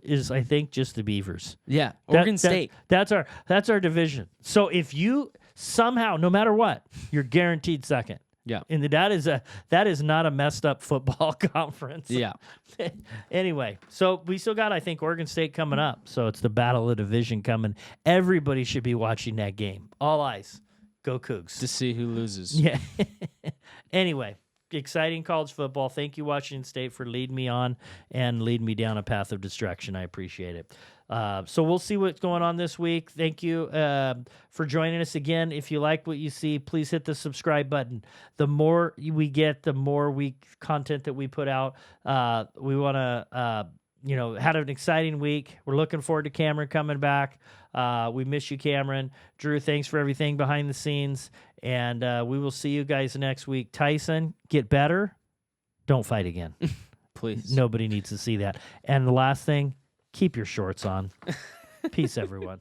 is, I think, just the Beavers. Yeah, Oregon State. That's our division. So if you somehow, no matter what, you're guaranteed second. Yeah. And that is not a messed up football conference. Yeah. Anyway, so we still got, I think, Oregon State coming up. So it's the battle of division coming. Everybody should be watching that game. All eyes. Go Cougs. To see who loses. Yeah. Anyway, exciting college football. Thank you, Washington State, for leading me on and leading me down a path of destruction. I appreciate it. So we'll see what's going on this week. Thank you for joining us again. If you like what you see, please hit the subscribe button. The more we get, the more content that we put out. We want to had an exciting week. We're looking forward to Cameron coming back. We miss you, Cameron. Drew, thanks for everything behind the scenes. And we will see you guys next week. Tyson, get better. Don't fight again. Please. Nobody needs to see that. And the last thing, keep your shorts on. Peace, everyone.